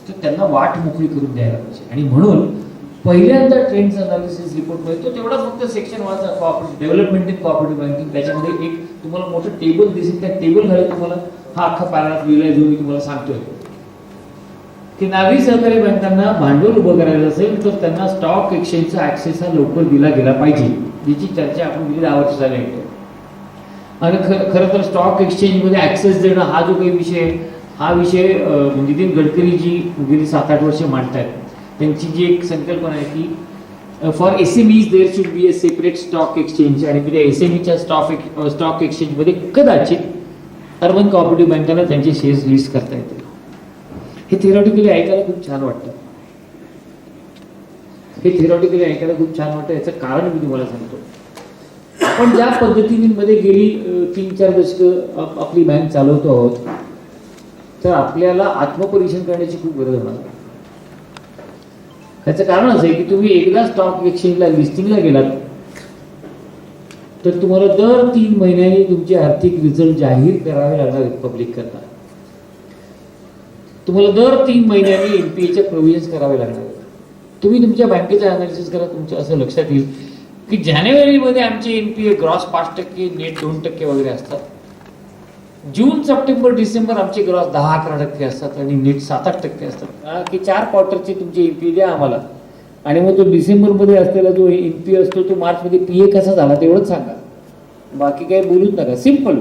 तर त्यांना वाट मोकळी करून द्यायला पाहिजे. आणि म्हणून पहिल्यांदा ट्रेंड्स अनालिसिस रिपोर्टमध्ये तो तेवढा फक्त सेक्शन वाचा, cooperative development in cooperative banking, त्याच्यामध्ये एक तुम्हाला मोठं टेबल दिसेल. त्या टेबल खाली तुम्हाला हा अख्खा पॅराग्राफ लिहिलाय जो मी तुम्हाला सांगतोय की नागरी सहकारी बँकांना भांडवल उभं करायचं असेल तर त्यांना स्टॉक एक्सचेंजचा ऍक्सेस हा लवकर दिला गेला पाहिजे, ज्याची चर्चा आपण गेली 10 वर्ष झाली आहे. आणि खरं तर स्टॉक एक्सचेंजमध्ये ऍक्सेस देणं हा जो काही विषय आहे, हा विषय नितीन गडकरी जी गेली 7-8 वर्ष मांडतायत, त्यांची जी एक संकल्पना आहे की for SMEs there should be a separate stock exchange. आणि त्या SMEच्या स्टॉक एक्सचेंजमध्ये कदाचित अर्बन कोऑपरेटिव्ह बँकांना त्यांचे शेअर्स लिस्ट करता येतील. हे थिअरॉटिकली ऐकायला खूप छान वाटतं. याचं कारण मी तुम्हाला सांगतो. आपण ज्या पद्धतीमध्ये गेली 3-4 दशकं आपली बँक चालवतो आहोत, तर आपल्याला आत्मपरीक्षण करण्याची खूप गरज होणार. याचं कारण असं आहे की तुम्ही एकदा स्टॉक एक्सचेंजला लिस्टिंगला गेलात तर तुम्हाला दर 3 महिन्यांनी तुमचे आर्थिक रिझल्ट जाहीर करावे लागणार आहेत पब्लिक करता. तुम्हाला दर 3 महिन्यांनी NPA प्रोव्हिजन्स करावे लागणार आहेत. तुम्ही तुमच्या बँकेचं अनालिसिस करा, तुमच्या असं लक्षात येईल की जानेवारीमध्ये आमचे NPA ग्रॉस 5%, नेट 2% वगैरे असतात. जून, सप्टेंबर, डिसेंबर आमचे ग्रॉस 10-11% असतात आणि नेट 7-8% असतात. की 4 क्वार्टरचे तुमचे NPA द्या आम्हाला, आणि मग तो डिसेंबरमध्ये असलेला जो NPA असतो तो मार्चमध्ये PA कसा झाला तेवढंच सांगा, बाकी काही बोलूच नका. सिम्पल.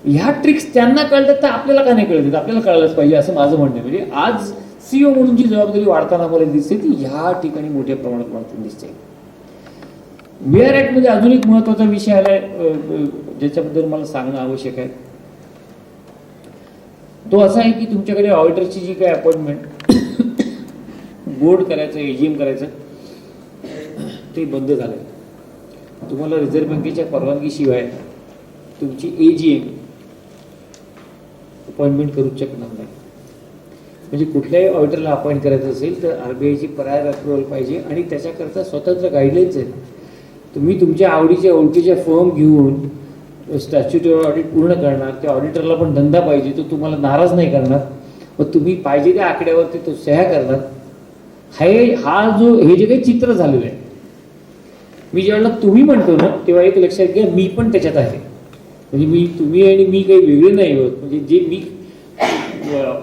ह्या ट्रिक्स त्यांना कळतात तर आपल्याला का नाही कळतात? आपल्याला कळलंच पाहिजे असं माझं म्हणणं आहे. म्हणजे आज CEO म्हणून जी जबाबदारी वाढताना मला दिसते ती ह्या ठिकाणी मोठ्या प्रमाणात वाढताना दिसते. VR ऍक्टमध्ये अजून एक महत्वाचा विषय आलाय ज्याच्याबद्दल मला सांगणं आवश्यक आहे. तो असा आहे की तुमच्याकडे ऑडिटरची जी काही अपॉइंटमेंट बोर्ड करायचं, AGM करायचं, ते बंद झालंय. तुम्हाला रिझर्व्ह बँकेच्या परवानगीशिवाय तुमची AGM अपॉइंटमेंट करूच शकणार नाही. म्हणजे कुठल्याही ऑडिटरला अपॉइंट करायचं असेल तर RBIची प्रायर अप्रुव्हल पाहिजे आणि त्याच्याकरता स्वतंत्र गाईडलाईन्स आहेत. तुम्ही तुमच्या आवडीच्या ओळखीच्या फर्म घेऊन स्टॅच्युटरी ऑडिट पूर्ण करणार, त्या ऑडिटरला पण धंदा पाहिजे, तो तुम्हाला नाराज नाही करणार, मग तुम्ही पाहिजे त्या आकड्यावरती तो सह्या करणार. हे जे काही चित्र झालेलं आहे, मी ज्यावेळेला तुम्ही म्हणतो ना तेव्हा एक लक्षात घ्या, मी पण त्याच्यात आहे. म्हणजे तुम्ही आणि मी काही वेगळे नाही होत. म्हणजे जे मी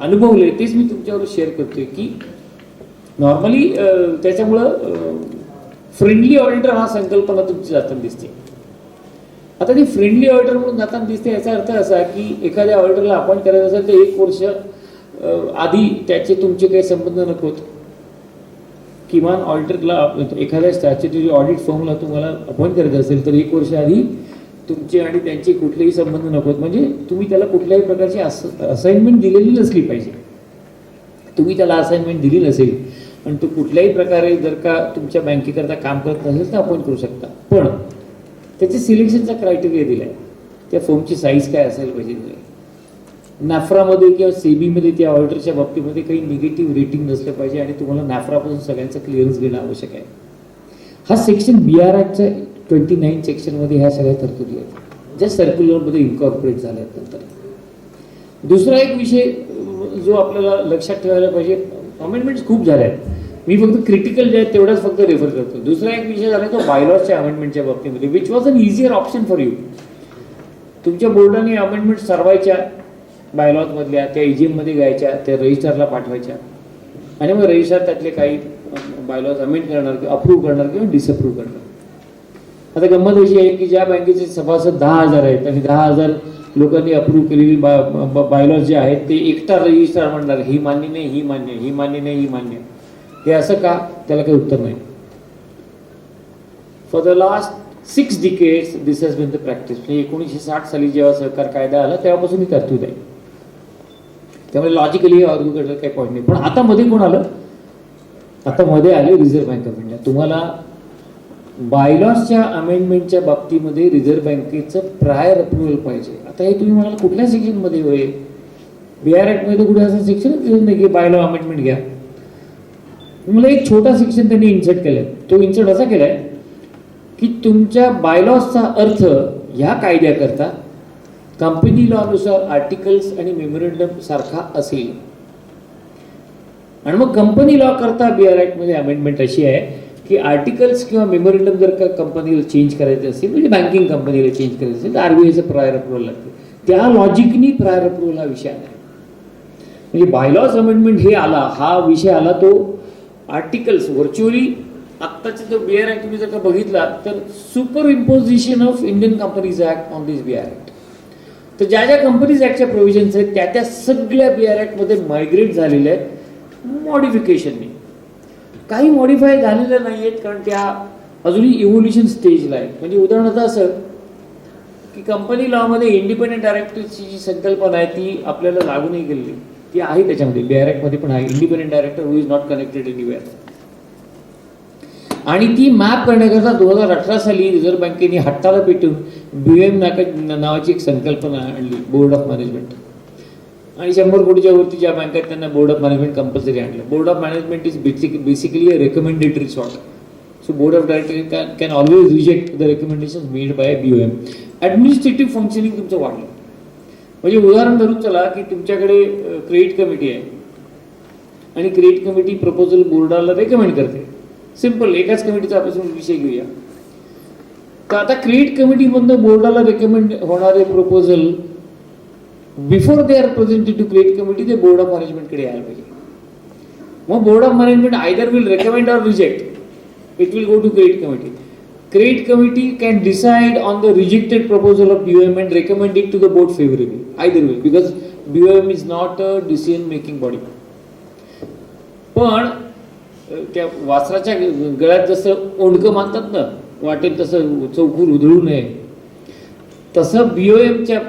अनुभवले तेच मी तुमच्यावर शेअर करतोय की नॉर्मली त्याच्यामुळं फ्रेंडली ऑडिटर हा संकल्पना तुमची जाताना दिसते. आता ती फ्रेंडली ऑडिटर म्हणून जाताना दिसते याचा अर्थ असा की एखाद्या ऑडिटरला अपॉइंट करायचं असेल तर 1 वर्ष आधी त्याचे तुमचे काही संबंध नकोत. किमान ऑडिटरला एखाद्या स्टॅच्युटरी ऑडिट फर्मला तुम्हाला अपॉइंट करायचं असेल तर 1 वर्ष आधी तुमचे आणि त्यांचे कुठलेही संबंध नकोत. म्हणजे तुम्ही त्याला कुठल्याही प्रकारची असाइनमेंट दिलेली नसली पाहिजे. तुम्ही त्याला असाइनमेंट दिली नसेल आणि तो कुठल्याही प्रकारे जर का तुमच्या बँकेकरता काम करत नसेल तर अपॉइंट करू शकता. पण त्याचे सिलेक्शनचा क्रायटेरिया दिला आहे. त्या फर्मची साईज काय असायला पाहिजे दिलं आहे. नॅफ्रामध्ये किंवा सेबीमध्ये त्या ऑडिटरच्या बाबतीमध्ये काही निगेटिव्ह रेटिंग नसलं पाहिजे आणि तुम्हाला नॅफ्रापासून सगळ्यांचं क्लिअरन्स घेणं आवश्यक आहे. हा सेक्शन BR ॲक्टच्या 29 सेक्शनमध्ये ह्या सगळ्या तरतुदी आहेत ज्या सर्क्युलरमध्ये इन्कॉर्पोरेट झाल्या आहेत. नंतर दुसरा एक विषय जो आपल्याला लक्षात ठेवायला पाहिजे, अमेंडमेंट्स खूप झाल्या आहेत, मी फक्त क्रिटिकल जे आहेत तेवढाच फक्त रेफर करतो. दुसरा एक विषय झाला तो बायलॉजच्या अमेंडमेंटच्या बाबतीमध्ये, which was an easier option for you. तुमच्या बोर्डाने अमेंडमेंट सरवायच्या बायलॉजमधल्या, त्या AGMमध्ये घ्यायच्या, त्या रजिस्ट्रारला पाठवायच्या आणि मग रजिस्ट्रार त्यातले काही बायलॉज अमेंड करणार किंवा अप्रूव्ह करणार किंवा डिसअप्रूव्ह करणार. आता गंमत अशी आहे की ज्या बँकेचे सभासद 10,000 आहेत आणि 10,000 लोकांनी अप्रूव्ह केलेली बायलॉज जे आहेत ते एकटा रजिस्ट्रार म्हणणार ही मान्य नाही, ही मान्य, ही मान्य नाही, ही मान्य. हे असं का? त्याला काही उत्तर नाही. For the last 6 decades this has been the practice. म्हणजे 1960 साली जेव्हा सहकार कायदा आला तेव्हापासून ही तरतूद आहे. त्यामुळे लॉजिकली आर्ग्यू करायला काही पॉईंट नाही. पण आता मध्ये कोण आलं? आता मध्ये आले रिझर्व्ह बँक ऑफ इंडिया. तुम्हाला बायलॉजच्या अमेंडमेंटच्या बाबतीमध्ये रिझर्व्ह बँकेचं प्रायर अप्रुव्हल पाहिजे. आता हे तुम्ही म्हणाल कुठल्या सेक्शनमध्ये होईल? BR ॲक्टमध्ये कुठे असं सेक्शनच दिलं नाही की बायलॉ अमेंडमेंट घ्या. मला एक छोटा सेक्शन त्यांनी इन्सर्ट केलाय. तो इन्सर्ट असा केलाय की तुमच्या बायलॉजचा अर्थ ह्या कायद्याकरता कंपनी लॉनुसार आर्टिकल्स आणि मेमोरेंडम सारखा असेल. आणि मग कंपनी लॉ करता BR ॲक्टमध्ये अमेंडमेंट अशी आहे की आर्टिकल्स किंवा मेमोरेंडम जर का कंपनीला चेंज करायचे असेल, म्हणजे बँकिंग कंपनीला चेंज करायचं असेल तर RBIचं प्रायर अप्रुव्हल लागते. त्या लॉजिकनी प्रायर अप्रुव्हल हा विषय आला. म्हणजे बायलॉज अमेंडमेंट हे आला, हा विषय आला तो आर्टिकल्स व्हर्च्युअली आत्ताचा जो BR ॲक्ट तुम्ही जर का बघितला तर super imposition of Indian companies act on this BR act. तर ज्या ज्या कंपनीज ॲक्टच्या प्रोव्हिजन्स आहेत त्या त्या सगळ्या BR ॲक्टमध्ये मायग्रेट झालेल्या आहेत मॉडिफिकेशनने. काही मॉडिफाय झालेल्या नाही आहेत कारण त्या अजूनही इव्होल्युशन स्टेजला आहेत. म्हणजे उदाहरणार्थ असं की कंपनी लॉमध्ये इंडिपेंडंट डायरेक्टरची जी संकल्पना आहे ती आपल्याला लागू नाही केलेली, ती आहे त्याच्यामध्ये BR ॲक्टमध्ये पण आहे. Independent director who is not connected anywhere. आणि ती मॅप करण्याकरता 2018 साली रिझर्व्ह बँकेने हट्टाला पेटून BOM नावाची एक संकल्पना आणली, बोर्ड ऑफ मॅनेजमेंट. आणि 100 कोटीच्या वरती ज्या बँक आहेत त्यांना बोर्ड ऑफ मॅनेजमेंट कंपल्सरी आणलं. Board of management is basically a recommendatory sort. So board of director can always reject the recommendation made by BOM. Administrative functioning तुमचं वाढलं. म्हणजे उदाहरण धरून चला की तुमच्याकडे क्रेडिट कमिटी आहे आणि क्रेडिट कमिटी प्रपोजल बोर्डाला रेकमेंड करते. सिम्पल, एकाच कमिटीचा आपण विषय घेऊया. तर आता क्रेडिट कमिटीमधनं बोर्डाला रेकमेंड होणारे proposal before they are presented to credit committee ते बोर्ड ऑफ मॅनेजमेंटकडे यायला पाहिजे. मग board of management either will recommend or reject. It will go to credit committee. Credit committee can decide on the rejected proposal of BOM and recommend it to the board favorably. Either way, because BOM is not a decision making body. पण त्या वासराच्या गळ्यात जसं ओंडकं मानतात ना, वाटेल तसं चौकूर उधळू नये, तसं BOMच्या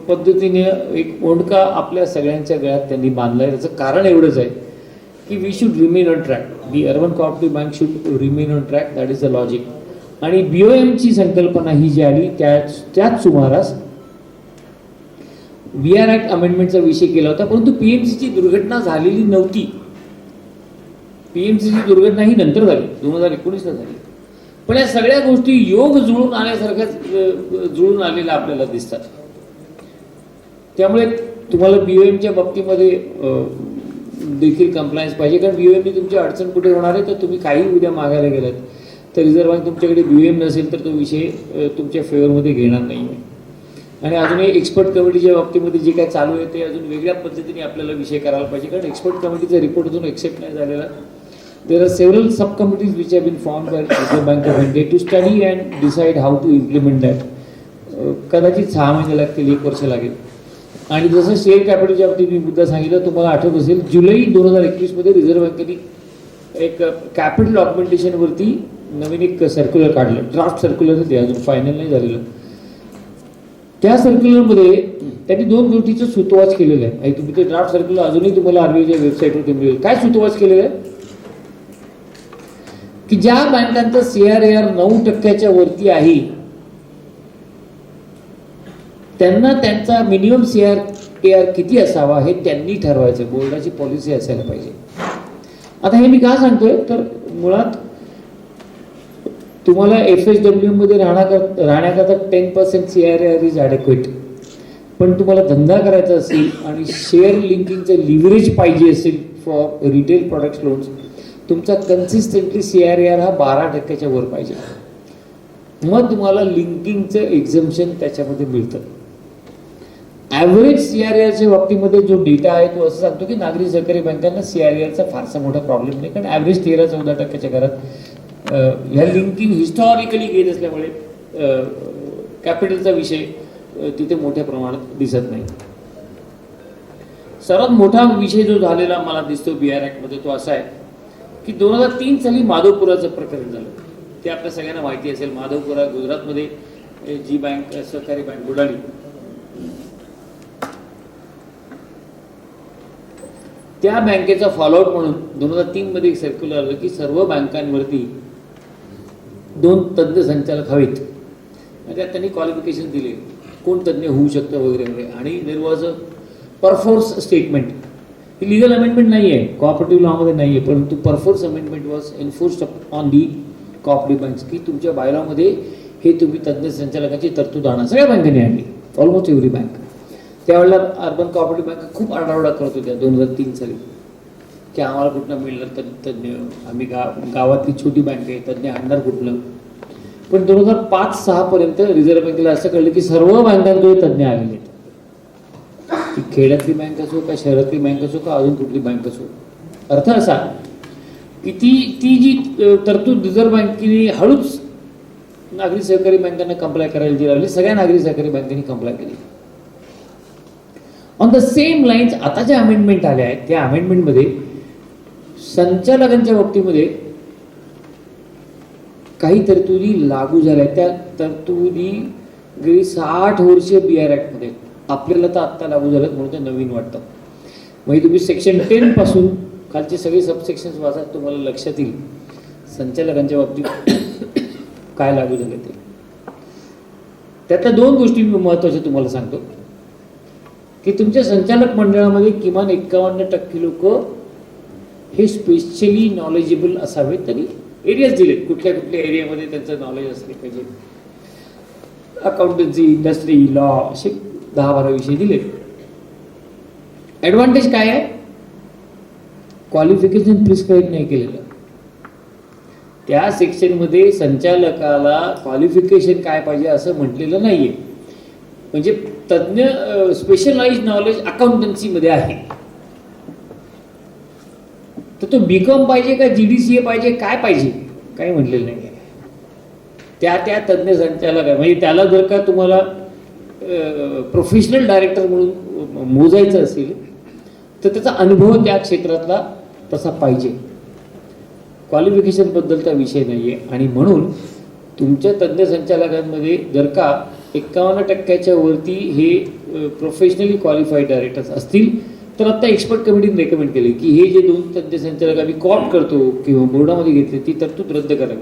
पद्धतीने एक ओंडका आपल्या सगळ्यांच्या गळ्यात त्यांनी बांधलाय. त्याचं कारण एवढंच आहे की we should remain on track. The urban cooperative bank should remain on track. That is the logic. आणि BOMची संकल्पना ही जी आली त्याच सुमारास BR ॲक्ट अमेंडमेंटचा विषय केला होता. परंतु PMCची दुर्घटना झालेली नव्हती. PMCची दुर्घटना ही नंतर झाली, 2019ला झाली. पण या सगळ्या गोष्टी योग जुळून आल्यासारख्याच जुळून आलेल्या आपल्याला दिसतात. त्यामुळे तुम्हाला BOMच्या बाबतीमध्ये देखील कंप्लायन्स पाहिजे. कारण BOMने तुमची अडचण कुठे होणार आहे तर तुम्ही काही उद्या मागायला गेलात तर रिझर्व्ह बँक तुमच्याकडे BOM नसेल तर तो विषय तुमच्या फेवरमध्ये घेणार नाही आहे. आणि अजूनही एक्सपर्ट कमिटीच्या बाबतीमध्ये जे काय चालू आहे ते अजून वेगळ्या पद्धतीने आपल्याला विषय करायला पाहिजे. कारण एक्सपर्ट कमिटीचा रिपोर्ट अजून एक्सेप्ट नाही झालेला. There are several sub committees which have been formed by reserve bank of India to study and decide how to implement that. कदाचित 6 महिने लागतील, 1 वर्ष लागेल. आणि जसं शेअर कॅपिटलच्या बाबतीत मी मुद्दा सांगितलं, तुम्हाला आठवत असेल जुलै 2021मध्ये रिझर्व्ह बँकेने एक कॅपिटल ऑगमेंटेशनवरती नवीन एक सर्क्युलर काढलं. ड्राफ्ट सर्क्युलर ते अजून फायनल नाही झालेलं. त्या सर्क्युलरमध्ये त्यांनी 2 गोष्टीचं सुतोवाच केलेलं आहे. आणि तुम्ही ते ड्राफ्ट सर्क्युलर अजूनही तुम्हाला RBIच्या वेबसाईटवरती मिळेल. काय सुतोवाच केलेलं आहे की ज्या बँकांचं CRAR 9% वरती आहे त्यांना त्यांचा मिनिमम CRAR किती असावा हे त्यांनी ठरवायचं. बोर्डाची पॉलिसी असायला पाहिजे. आता हे मी का सांगतोय तर मुळात तुम्हाला FHWM मध्ये राहण्याकरता 10% CRAR इज ॲडेक्वेट. पण तुम्हाला धंदा करायचा असेल आणि शेअर लिंकिंगचं लिव्हरेज पाहिजे असेल फॉर रिटेल प्रोडक्ट्स लोन्स, तुमचा कन्सिस्टंटली CRAR हा 12% वर पाहिजे. मग तुम्हाला लिंकिंगचं एक्झम्पशन त्याच्यामध्ये मिळतं. ॲव्हरेज CRARच्या बाबतीमध्ये जो डेटा आहे तो असं सांगतो की नागरी सहकारी बँकांना CRARचा फारसा मोठा प्रॉब्लेम नाही. कारण ॲव्हरेज 13-14% घरात ह्या लिंकिंग हिस्टॉरिकली घेत असल्यामुळे कॅपिटलचा विषय तिथे मोठ्या प्रमाणात दिसत नाही. सर्वात मोठा विषय जो झालेला मला दिसतो BR ॲक्टमध्ये तो असा आहे की 2003 साली माधवपुराचं प्रकरण झालं. ते आपल्या सगळ्यांना माहिती असेल. माधवपुरा गुजरातमध्ये जी बँक सहकारी बँक बुडाली, त्या बँकेचा फॉलोआउट म्हणून 2003 मध्ये एक सर्क्युलर आलं की सर्व बँकांवरती 2 तज्ज्ञ संचालक हवेत. त्यात त्यांनी क्वालिफिकेशन दिले कोण तज्ज्ञ होऊ शकतं वगैरे वगैरे. आणि there was a perforce statement he legal amendment नाही आहे, कोऑपरेटिव्ह लॉमध्ये नाही आहे, परंतु perforce amendment was enforced on the cooperative banks की तुमच्या बायलॉमध्ये हे तुम्ही तज्ज्ञ संचालकाची तरतूद आणा. सगळ्या बँकेने आणली, ऑलमोस्ट एव्हरी बँक. त्यावेळेला अर्बन कोऑपरेटिव्ह बँका खूप आरडाओरडा करत होत्या 2003 साली की आम्हाला कुठनं मिळणार तज्ज्ञ, आम्ही गावातली छोटी बँक आहे, तज्ज्ञ आणणार कुठलं. पण 2005-06 पर्यंत रिझर्व्ह बँकेला असं कळलं की सर्व बँकांकडे तज्ज्ञ आलेले आहेत. ती खेड्यातली बँक असो का शहरातली बँक असो का अजून कुठली बँक असो. अर्थ असा की ती जी तरतूद रिझर्व्ह बँकेने हळूच नागरी सहकारी बँकांना कंप्लाय करायला जी लावली, सगळ्या नागरी सहकारी बँकांनी कंप्लाय केली. ऑन द सेम लाईन्स आता ज्या अमेंडमेंट आल्या आहेत त्या अमेंडमेंटमध्ये संचालकांच्या बाबतीमध्ये काही तरतुदी लागू झाल्या. त्या तरतुदी गेली 60 वर्षीय BR ॲक्टमध्ये, आपल्याला तर आत्ता लागू झालं म्हणून ते नवीन वाटतं. म्हणजे तुम्ही सेक्शन 10 पासून खालचे सगळे सबसेक्शन्स वाचा, तुम्हाला लक्षात येईल संचालकांच्या बाबतीत काय लागू झाले ते. त्यातल्या 2 गोष्टी मी महत्त्वाच्या तुम्हाला सांगतो की तुमच्या संचालक मंडळामध्ये किमान 51% लोक हे स्पेशली नॉलेजेबल असावेत. तरी एरियाज दिलेत, कुठल्या कुठल्या एरियामध्ये त्यांचं नॉलेज असले पाहिजे. अकाउंटन्सी, इंडस्ट्री, लॉ असे 10-12 विषय दिले. ॲडव्हान्टेज काय आहे? क्वालिफिकेशन प्रिस्क्राईब नाही केलेलं. त्या सेक्शनमध्ये संचालकाला क्वालिफिकेशन काय पाहिजे असं म्हटलेलं नाहीये. म्हणजे तज्ज्ञ स्पेशलाइज्ड नॉलेज अकाउंटन्सीमध्ये आहे, तर तो BCom पाहिजे का GDCA पाहिजे, काय पाहिजे काही म्हटलेलं नाही आहे. त्या तज्ज्ञ संचालक आहे. म्हणजे त्याला जर का तुम्हाला प्रोफेशनल डायरेक्टर म्हणून मोजायचं असेल तर त्याचा अनुभव त्या क्षेत्रातला तसा पाहिजे. क्वालिफिकेशनबद्दलचा विषय नाही आहे. आणि म्हणून तुमच्या तज्ज्ञ संचालकांमध्ये जर का 51% वरती हे प्रोफेशनली क्वालिफाईड डायरेक्टर्स असतील तर आता एक्सपर्ट कमिटीने रेकमेंड केले की हे जे 2 तज्ज्ञ संचालक आम्ही कॉप करतो किंवा बोर्डामध्ये घेतले ती तरतूद रद्द करावी.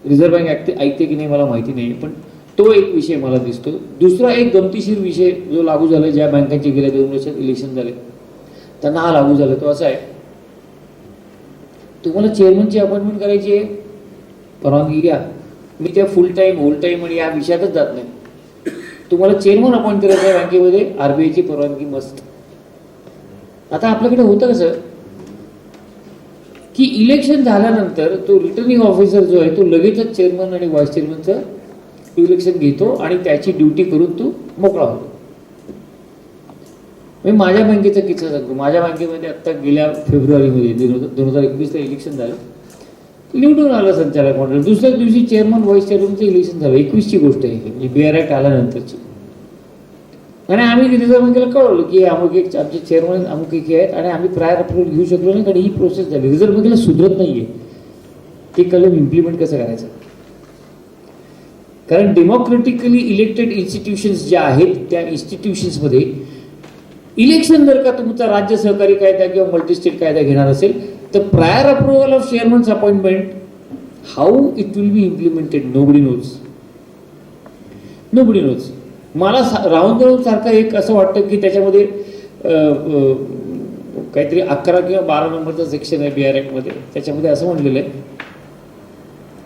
रिझर्व्ह बँक ऐकते की नाही मला माहिती नाही, पण तो एक विषय मला दिसतो. दुसरा एक गमतीशीर विषय जो लागू झाला, ज्या बँकांचे गेल्या 2 वर्षात इलेक्शन झाले त्यांना हा लागू झाला, तो असा आहे, तुम्हाला चेअरमनची अपॉइंटमेंट करायची आहे, परवानगी घ्या. मी त्या फुल टाईम, होल टाईम आणि या विषयातच जात नाही. तुम्हाला चेअरमन अपॉइंट करायचं आहे बँकेमध्ये, RBIची परवानगी मस्त. आता आपल्याकडे होतं कसं की इलेक्शन झाल्यानंतर तो रिटर्निंग ऑफिसर जो आहे तो लगेचच चेअरमन आणि व्हाईस चेअरमनचं इलेक्शन घेतो आणि त्याची ड्युटी करून तो मोकळा होतो. मी माझ्या बँकेचा किस्सा सांगतो. माझ्या बँकेमध्ये आत्ता गेल्या फेब्रुवारीमध्ये 2021ला इलेक्शन झालं, निवडून आलं संचालक मंडळ. दुसऱ्याच दिवशी चेअरमन व्हाईस चेअरमनचं इलेक्शन झालं. 21ची गोष्ट आहे, म्हणजे BR ॲक्ट आल्यानंतरची. आणि आम्ही रिझर्व्ह बँकेला कळवलं की अमुक एक आमचे चेअरमन अमुक एक आहेत आणि आम्ही प्रायर अप्रुव्हल घेऊ शकलो नाही कारण ही प्रोसेस झाली. रिझर्व्ह बँकेला सुधरत नाही आहे ते कलम इम्प्लिमेंट कसं करायचं. कारण डेमोक्रेटिकली इलेक्टेड इन्स्टिट्यूशन्स ज्या आहेत त्या इन्स्टिट्यूशन्समध्ये इलेक्शन जर का तुमचा राज्य सहकारी कायदा किंवा मल्टीस्टेट कायदा घेणार असेल तर prior approval of chairman's appointment how it will be implemented nobody knows. मला राहून राहून सारखं एक असं वाटतं की त्याच्यामध्ये काहीतरी 11 किंवा 12 नंबरचं सेक्शन आहे BR ॲक्टमध्ये, त्याच्यामध्ये असं म्हणलेलं आहे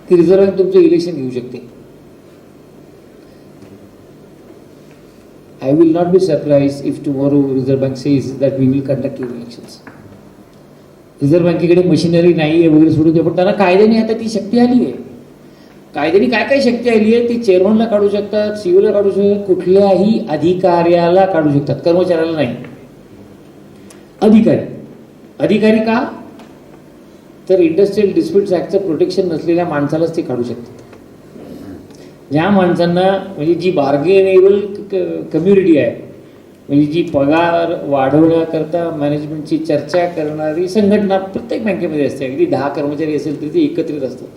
की रिझर्व्ह बँक तुमचं इलेक्शन घेऊ शकते. I will not be surprised if tomorrow Reserve Bank says that we will conduct your elections. Reserve बँकेकडे मशिनरी नाही आहे वगैरे सोडून द्या, पण त्यांना कायद्याने आता ती शक्ती आली आहे. कायद्याने काय काय शक्ती आली आहे, ते चेअरमनला काढू शकतात, CEOला काढू शकतात, कुठल्याही अधिकाऱ्याला काढू शकतात, कर्मचाऱ्याला नाही. अधिकारी का तर इंडस्ट्रियल डिस्प्यूट्स ॲक्टचं प्रोटेक्शन नसलेल्या माणसालाच ते काढू शकतात. ज्या माणसांना म्हणजे जी बार्गेनेबल कम्युनिटी आहे, म्हणजे जी पगार वाढवण्याकरता मॅनेजमेंटची चर्चा करणारी संघटना प्रत्येक बँकेमध्ये असते. अगदी 10 कर्मचारी असेल तरी ते एकत्रित असतात,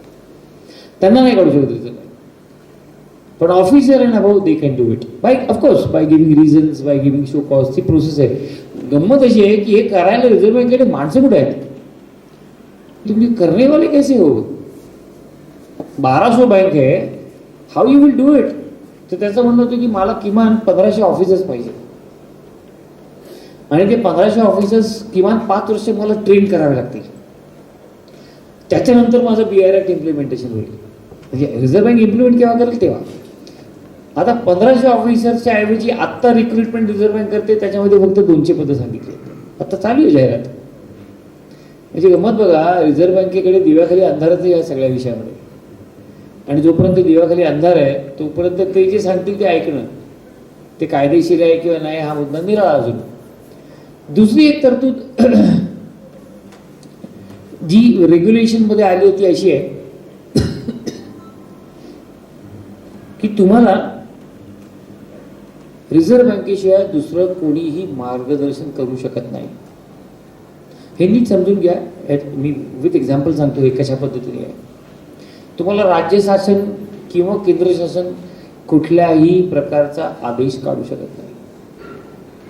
त्यांना नाही काढू शकत रिझर्व्ह बँक. पण officer and about they can do it by of course by giving reasons, by giving show cause. ती प्रोसेस आहे. गंमत अशी आहे की हे करायला रिझर्व्ह बँकेकडे माणसं कुठे आहेत, तुम्ही करनेवाले कैसे हो. 1200 बँक आहे, how you will do it. तर त्याचं म्हणणं होतं की मला किमान 1500 ऑफिसर्स पाहिजे. आणि ते 1500 ऑफिसर्स किमान 5 वर्ष मला ट्रेन करावे लागतील. त्याच्यानंतर माझं BR ॲक्ट इम्प्लिमेंटेशन होईल. म्हणजे रिझर्व्ह बँक इम्प्लिमेंट केव्हा करेल तेव्हा. आता 1500 ऑफिसर्सच्या ऐवजी आत्ता रिक्रुटमेंट रिझर्व्ह बँक करते, त्याच्यामध्ये फक्त 200 पदं सांगितली. आता चालू आहे जाहिरात. म्हणजे गमत बघा, रिझर्व्ह बँकेकडे दिव्याखाली अंधारच आहे या सगळ्या विषयामध्ये. आणि जोपर्यंत दिव्याखाली अंधार आहे तोपर्यंत ते जे सांगतील ते ऐकणं, ते कायदेशीर आहे किंवा नाही हा मुद्दा निराळा. अजून दुसरी एक तरतूद जी रेग्युलेशनमध्ये आली होती अशी आहे की तुम्हाला रिझर्व्ह बँकेशिवाय दुसरं कोणीही मार्गदर्शन करू शकत नाही. हे नीट समजून घ्या. मी विथ एक्झाम्पल सांगतो हे कशा पद्धतीने आहे. तुम्हाला राज्य शासन किंवा केंद्र शासन कुठल्याही प्रकारचा आदेश काढू शकत नाही,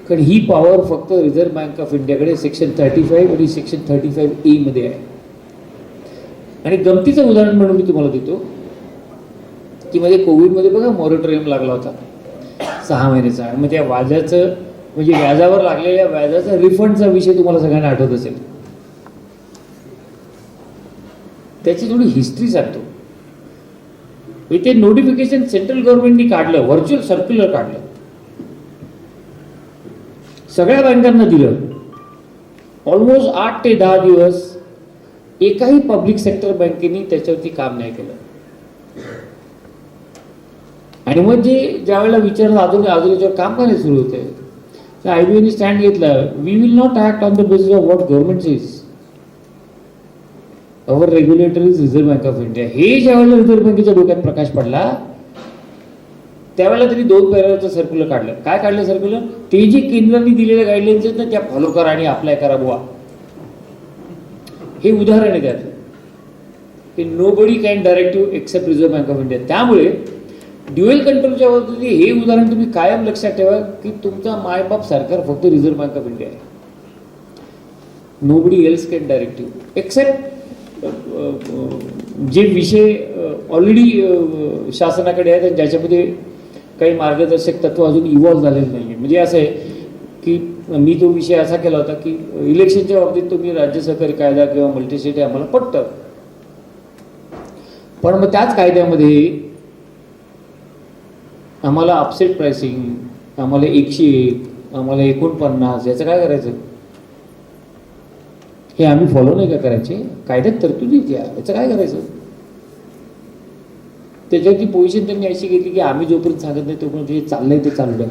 कारण ही पॉवर फक्त रिझर्व्ह बँक ऑफ इंडियाकडे सेक्शन 35 आणि सेक्शन 35A मध्ये आहे. आणि गमतीचं उदाहरण म्हणून मी तुम्हाला देतो की मध्ये कोविडमध्ये बघा मॉरिटोरियम लागला होता 6 महिन्याचा. मग त्या व्याजाचं म्हणजे व्याजावर लागलेल्या व्याजाचा रिफंडचा विषय तुम्हाला सगळ्यांना आठवत असेल. त्याची थोडी हिस्ट्री सांगतो. इथे नोटिफिकेशन सेंट्रल गव्हर्नमेंटनी काढलं, व्हर्च्युअल सर्क्युलर काढलं, सगळ्या बँकांना दिलं. ऑलमोस्ट 8 ते 10 दिवस एकाही पब्लिक सेक्टर बँकेने त्याच्यावरती काम नाही केलं. आणि मग ज्यावेळेला विचारलं अजून याच्यावर काम का नाही सुरू होते, तर IBAने स्टँड घेतला, we will not act on the basis of what government is, our regulator is reserve bank of India. हे ज्यावेळेला रिझर्व्ह बँकेच्या डोक्यात प्रकाश पडला त्यावेळेला त्यांनी 2 पॅराचं सर्क्युलर काढलं. काय काढलं सर्क्युलर? ते जे केंद्राने दिलेल्या गाईडलाईन्स आहेत ना त्या फॉलो करा आणि अप्लाय करा बुवा. हे उदाहरण आहे त्यात की nobody can directive except reserve bank of India. त्यामुळे ड्युएल कंट्रोलच्या बाबतीत हे उदाहरण तुम्ही कायम लक्षात ठेवा की तुमचा मायबाप सरकार फक्त रिझर्व्ह बँक ऑफ इंडिया आहे. Nobody else can directive except जे विषय ऑलरेडी शासनाकडे आहेत आणि ज्याच्यामध्ये काही मार्गदर्शक तत्व अजून इव्हॉल्व्ह झालेलं नाही आहे. म्हणजे असं आहे की मी तो विषय असा केला होता की इलेक्शनच्या बाबतीत तुम्ही राज्य सहकारी कायदा किंवा मल्टीस्टेट आम्हाला पटतं, पण मग त्याच कायद्यामध्ये आम्हाला अपसेट प्राइसिंग, आम्हाला 101, आम्हाला 49 याचं काय करायचं? हे आम्ही फॉलो नाही का करायचे? कायद्यात तरतुदी याचं काय करायचं? त्याच्यावरती पोझिशन त्यांनी अशी घेतली की आम्ही जोपर्यंत सांगत नाही तोपर्यंत जे चाललंय ते चालू द्या.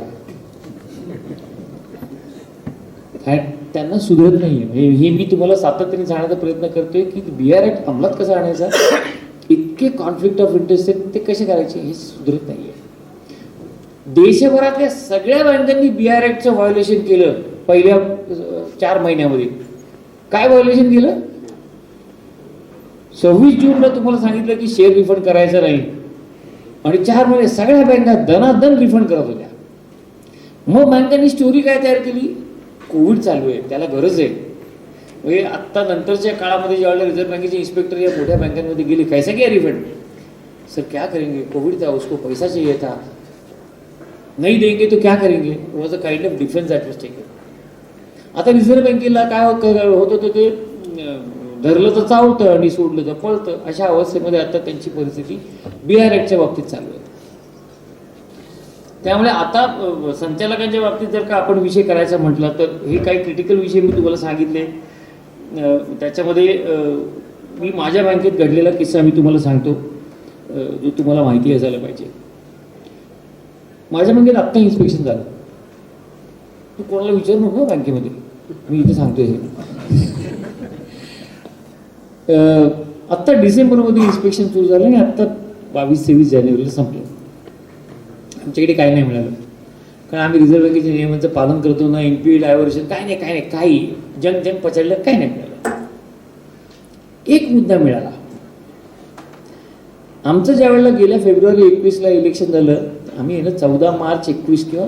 त्यांना सुधरत नाहीये. म्हणजे हे मी तुम्हाला सातत्याने सांगण्याचा प्रयत्न करतोय की BR ॲक्ट अंमलात कसा आणायचा, इतके कॉन्फ्लिक्ट ऑफ इंटरेस्ट आहेत ते कसे करायचे हे सुधरत नाहीये. देशभरातल्या सगळ्या बँकांनी BR ॲक्टचं व्हायोलेशन केलं पहिल्या 4 महिन्यामध्ये. काय व्हायोलेशन केलं? 26 जूनला तुम्हाला सांगितलं की शेअर रिफंड करायचा नाही आणि 4 महिने सगळ्या बँका दनादन रिफंड करत होत्या. मग बँकांनी स्टोरी काय तयार केली? कोविड चालू आहे, त्याला गरज आहे. म्हणजे आत्ता नंतरच्या काळामध्ये ज्यावेळेला रिझर्व्ह बँकेचे इन्स्पेक्टर या मोठ्या बँकांमध्ये गेले, कैसा क्या रिफंड? सर क्या करेंगे, कोविड था, उसको पैसा चाहिए था, नहीं देंगे तो क्या करेंगे? Was a kind of defence that was taken. आता रिझर्व्ह बँकेला काय होत होतं ते धरलं तर चावतं आणि सोडलं तर पळतं. अशा अवस्थेमध्ये आता त्यांची परिस्थिती BR ॲक्टच्या बाबतीत चालू आहे. त्यामुळे आता संचालकांच्या बाबतीत जर का आपण विषय करायचा म्हटला तर हे काही क्रिटिकल विषय मी तुम्हाला सांगितले. त्याच्यामध्ये मी माझ्या बँकेत घडलेला किस्सा मी तुम्हाला सांगतो जो तुम्हाला माहिती असायला पाहिजे. माझ्या बँकेत आत्ता इन्स्पेक्शन झालं. तू कोणाला विचारू नको बँकेमध्ये, मी इथे सांगतोय हे. आत्ता डिसेंबरमध्ये इन्स्पेक्शन सुरू झालं आणि आत्ता 22-23 जानेवारीला संपलं. आमच्याकडे काही नाही मिळालं, कारण आम्ही रिझर्व्ह बँकेच्या नियमांचं पालन करतो ना. NPA डायव्हर्शन काही नाही, काही जंग पचडलं, काही नाही मिळालं. एक मुद्दा मिळाला. आमचं ज्या वेळेला गेल्या फेब्रुवारी 21ला इलेक्शन झालं, आम्ही ना 14 मार्च 21 किंवा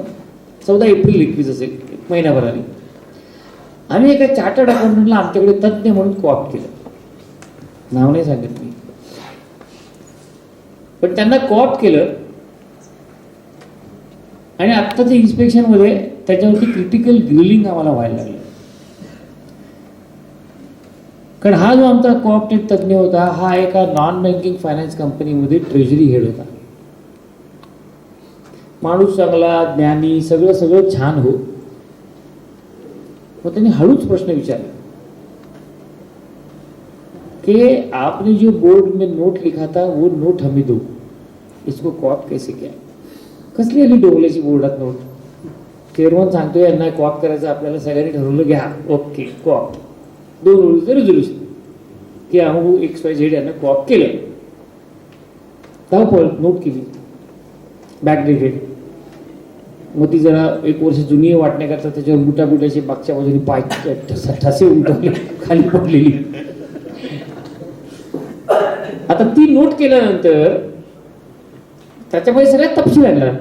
14 एप्रिल 21 असेल, महिनाभराने आम्ही एका चार्टर्ड अकाउंटंटला आमच्याकडे तज्ज्ञ म्हणून कॉप्ट केलं. नाव नाही सांगत मी, पण त्यांना कॉप्ट केलं आणि आत्ताच्या इन्स्पेक्शनमध्ये त्याच्यावरती क्रिटिकल ग्रिलिंग आम्हाला व्हायला लागलं. कारण हा जो आमचा कोऑपरेटिव्ह तज्ज्ञ होता, हा एका नॉन बँकिंग फायनान्स कंपनीमध्ये ट्रेजरी हेड होता. माणूस चांगला, ज्ञानी, सगळं सगळं छान हो. मग त्यांनी हळूच प्रश्न विचारला कि आपने जो बोर्ड में नोट लिखा था वो नोट हमें दो, इसको कॉप कैसे किया? कसली आली डोंगल्याची बोर्डात नोट? चेअरमन सांगतोय यांना कॉप करायचं, आपल्याला सगळ्यांनी ठरवलं घ्या, ओके कॉप. 2 ओळीचं रिझोल्युशन की अमुक XYZ यांना कॉप केलं. धावपळ नोट केली, बॅकडेटेड. मग ती जरा 1 वर्ष जुनी वाटण्याकरता त्याच्यावर बुटाबुटाची मागच्या बाजूने पाय ठसे उलटवले, खाली पडलेली. आता ती नोट केल्यानंतर त्याच्यामध्ये सगळ्यात तपशील आणला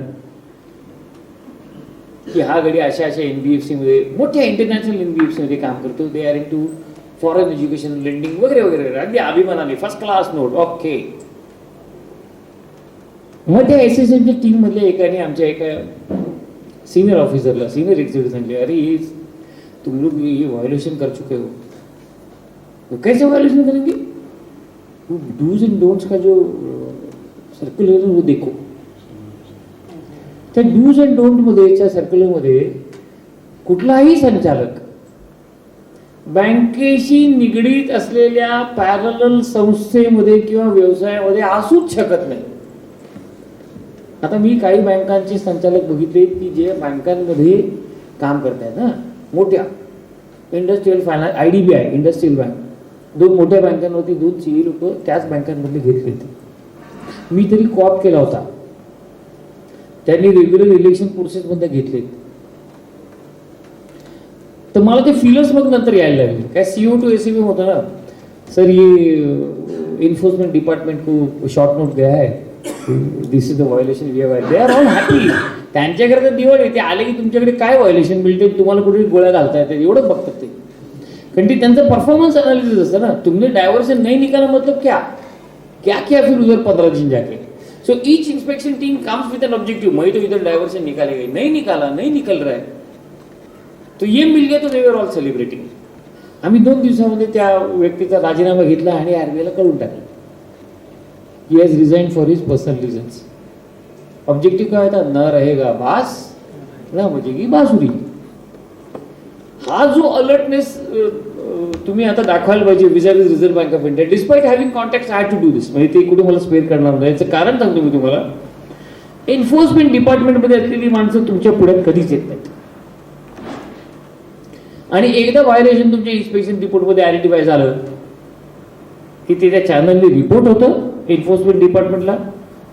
की हा गडी अशा अशा NBFC मध्ये, मोठ्या इंटरनॅशनल NBFC मध्ये काम करतो. They are into foreign education, lending वगैरे वगैरे. अगदी अभिमानाने फर्स्ट क्लास नोट, ओके. मग त्या SSMच्या टीम मधल्या एकाने आमच्या एका सीनियर ऑफिसरला, सीनियर एक्झिक्युटिव्ह सांगले, अरे ये तुम लोग ये वायोलेशन कर चुके हो. तो कैसे वायोलेशन करेंगे? डूज एंड डोंट्स का जो सर्क्युलर है वो देखो. त्या डूज अँड डोंट मध्येच्या सर्क्युलरमध्ये कुठलाही संचालक बँकेशी निगडीत असलेल्या पॅरलल संस्थेमध्ये किंवा व्यवसायामध्ये असूच शकत नाही. आता मी काही बँकांचे संचालक बघितले की जे बँकांमध्ये काम करतायत ना, मोठ्या industrial finance, IDBI industrial bank, 2 मोठ्या बँकांवरती 2 CE लोक त्याच बँकांमधले घेतले होते. मी तरी कॉप केला होता, त्यांनी रेग्युलर इलेक्शन प्रोसेस मध्ये घेतले. तर मला ते फीलर्स मग नंतर यायला लागले. काय CO to ACB होता ना, सर ये इन्फोर्समेंट डिपार्टमेंट को शॉर्ट नोट गया है, this is the violation we have. They are all happy. त्यांच्याकडे तर दिवाळी, ते आले की तुमच्याकडे काय व्हायोलेशन मिळते, तुम्हाला कुठे गोळ्या घालता येतात एवढंच बघतात ते. कारण ते त्यांचं परफॉर्मन्स अनालिसिस असतं ना. तुमने डायव्हर्शन नहीं निकाला मतलब क्या क्या किया फिर उधर 15 दिन जाके. So each inspection team comes विद एन ऑब्जेक्टिव. मैं तो इधर डायवर्शन निकालेगा, नहीं निकाला, नहीं निकल रहा है, तो ये मिल गया, तो दे वर ऑल सेलिब्रेटिंग. आम्ही 2 दिवसामध्ये त्या व्यक्तीचा राजीनामा घेतला आणि RBIला कळून टाकलं he has resign for his personal reasons. Objective काय होता? न रहेगा बास ना बजेगी बासुरी. हा जो अलर्टनेस तुम्ही आता दाखवायला पाहिजे विजार्ड Reserve bank of India, despite having contact I to do this. म्हणजे ते कुठे मला स्पेअर करणार नाही. याचं कारण सांगतो मी तुम्हाला. एन्फोर्समेंट डिपार्टमेंटमध्ये असलेली माणसं तुमच्या पुढ्यात कधीच येत नाहीत. आणि एकदा व्हायोलेशन तुमच्या इन्स्पेक्शन रिपोर्टमध्ये आयडेंटिफाय झालं की ते त्या चॅनलने रिपोर्ट होतं एन्फोर्समेंट डिपार्टमेंटला,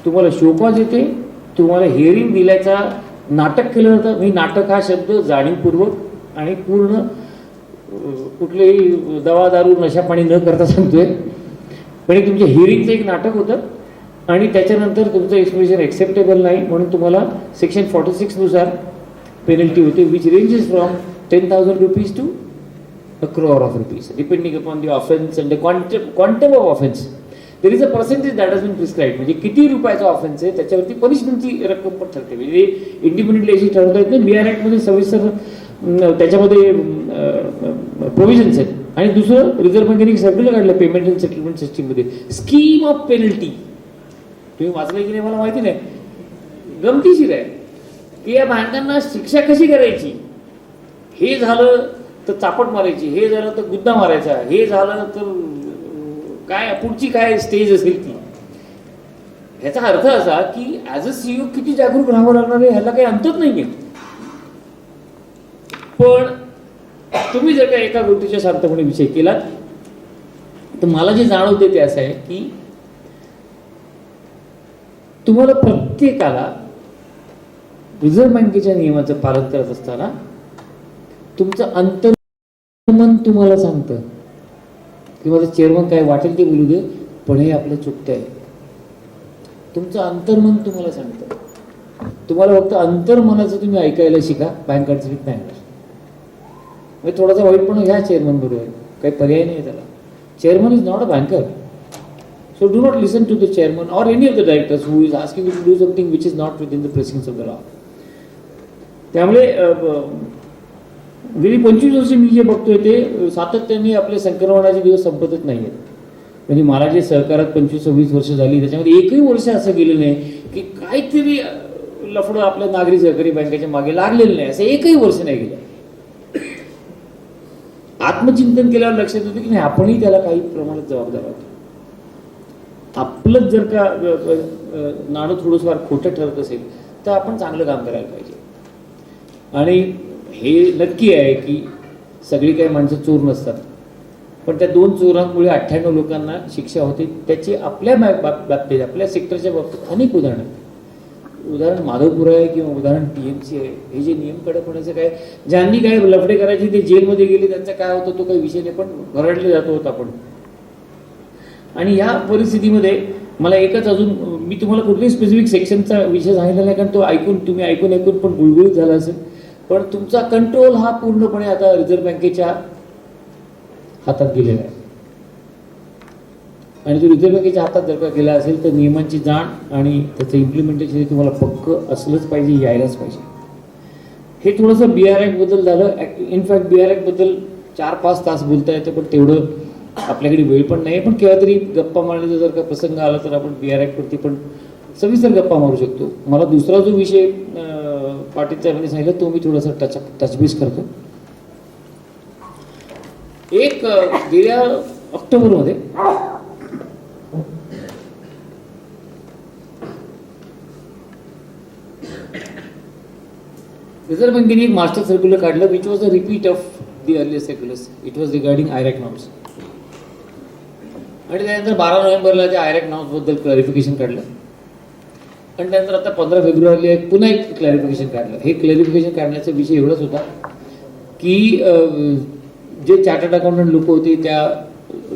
तुम्हाला शोकॉज येते, तुम्हाला हिअरिंग दिल्याचा नाटक केलं जातं. मी नाटक हा शब्द जाणीवपूर्वक आणि पूर्ण कुठलेही दवा दारू नशा पाणी न करता सांगतोय. पण तुमच्या हिअरिंगचं एक नाटक होतं आणि त्याच्यानंतर तुमचं एक्सप्रेशन एक्सेप्टेबल नाही म्हणून तुम्हाला सेक्शन 46 नुसार पेनल्टी होते, which ranges from 10,000 rupees to a crore of rupees, depending upon the offense and the quantum of offense. There is a percentage that has been prescribed. म्हणजे किती रुपयाचा ऑफेन्स आहे त्याच्यावरती पनिशमेंटची रक्कम पण ठरते. म्हणजे इंडिपेंडेंटली अशी ठरवता येत नाही. BR ॲक्टमध्ये सविस्तर त्याच्यामध्ये प्रोव्हिजन्स आहेत. आणि दुसरं रिझर्व्ह बँकेने सर्क्युलर काढलं पेमेंट अँड सेटलमेंट सिस्टीममध्ये, स्कीम ऑफ पेनल्टी. तुम्ही वाचलं की नाही मला माहिती नाही. गमतीशीर आहे की या बँकांना शिक्षा कशी करायची. हे झालं तर चापट मारायची, हे झालं तर गुद्दा मारायचा, हे झालं तर काय पुढची काय स्टेज असेल ती. ह्याचा अर्थ असा की ॲज अ CEO किती जागरूक राहावं लागणार आहे ह्याला काही अंतच नाहीये. पण तुम्ही जर का एका गोष्टीच्या शांतपणे विषय केलात तर मला जे जाणवते ते असं आहे की तुम्हाला प्रत्येकाला रिझर्व्ह बँकेच्या नियमाचं पालन करत असताना तुमचं अंतर्मन तुम्हाला सांगतं की माझं चेअरमन काय वाटेल ते बोलू दे पण हे आपलं चुकतं आहे. तुमचं अंतर्मन तुम्हाला सांगतं. तुम्हाला फक्त अंतर्मनाचं तुम्ही ऐकायला शिका, बँकांचं नाही ऐकणार. म्हणजे थोडासा वाईटपणा घ्या चेअरमन बरोबर, काही पर्याय नाही त्याला. Chairman is not a banker. So do not listen to the chairman or any of the directors who is asking you to do something which is not within the precincts of the law. त्यामुळे गेली 25 वर्ष मी जे बघतोय ते सातत्याने आपले संक्रमणाचे दिवस संपतच नाही आहेत. म्हणजे मला जे सहकारात 25-26 वर्ष झाली त्याच्यामध्ये एकही वर्ष असं गेलं नाही की काहीतरी लफडं आपल्या नागरी सहकारी बँकेच्या मागे लागलेलं नाही, असं एकही वर्ष नाही गेलं. आत्मचिंतन केल्यावर लक्षात येतं की नाही आपणही त्याला काही प्रमाणात जबाबदार आहोत. आपलंच जर का नाणं थोडंसं खोटं ठरत असेल तर आपण चांगलं काम करायला पाहिजे. आणि हे नक्की आहे की सगळी काही माणसं चोर नसतात, पण त्या 2 चोरांमुळे 98 लोकांना शिक्षा होते. त्याची आपल्या बाबतीत आपल्या सेक्टरच्या बाबतीत अनेक उदाहरणं आहेत. उदाहरण माधवपूर आहे किंवा उदाहरण TMC आहे. हे जे नियम कडक होण्याचं काय, ज्यांनी काय लफडे करायचे ते जेलमध्ये गेले त्यांचा काय होतं तो काही विषय नाही, पण भरडले जातो होत आपण. आणि या परिस्थितीमध्ये मला एकच अजून, मी तुम्हाला कुठल्याही स्पेसिफिक सेक्शनचा विषय सांगितला नाही कारण तो तुम्ही ऐकून पण गुळगुळीत झाला असेल. पण तुमचा कंट्रोल हा पूर्णपणे आता रिझर्व्ह बँकेच्या हातात गेलेला आहे. आणि तो रिझर्व्ह बँकेच्या हातात जर का गेला असेल तर नियमांची जाण आणि त्याचं इम्प्लिमेंटेशन हे तुम्हाला पक्क असलंच पाहिजे, यायलाच पाहिजे. हे थोडंसं BR Act बद्दल झालं. इनफॅक्ट BR Act बद्दल 4-5 तास बोलता येतं, पण तेवढं आपल्याकडे वेळ पण नाही. पण केव्हा तरी गप्पा मारण्याचा जर का प्रसंग आला तर आपण BR Act वरती पण सविस्तर गप्पा मारू शकतो. मला दुसरा जो विषय पाटील साहेबांनी सांगितलं तो मी थोडासा टचबेस करतो. एक गेल्या ऑक्टोबरमध्ये रिझर्व्ह बँकेने एक मास्टर सर्क्युलर काढलं which was a repeat of the earlier circulars. It was regarding IRAC norms. आणि त्यानंतर 12 नोव्हेंबरला त्या IRAC नॉर्म्सबद्दल क्लॅरिफिकेशन काढलं. आणि त्यानंतर आता 15 फेब्रुवारीला पुन्हा एक क्लॅरिफिकेशन काढलं. हे क्लॅरिफिकेशन काढण्याचा विषय एवढाच होता की जे चार्टर्ड अकाउंटंट लोक होते त्या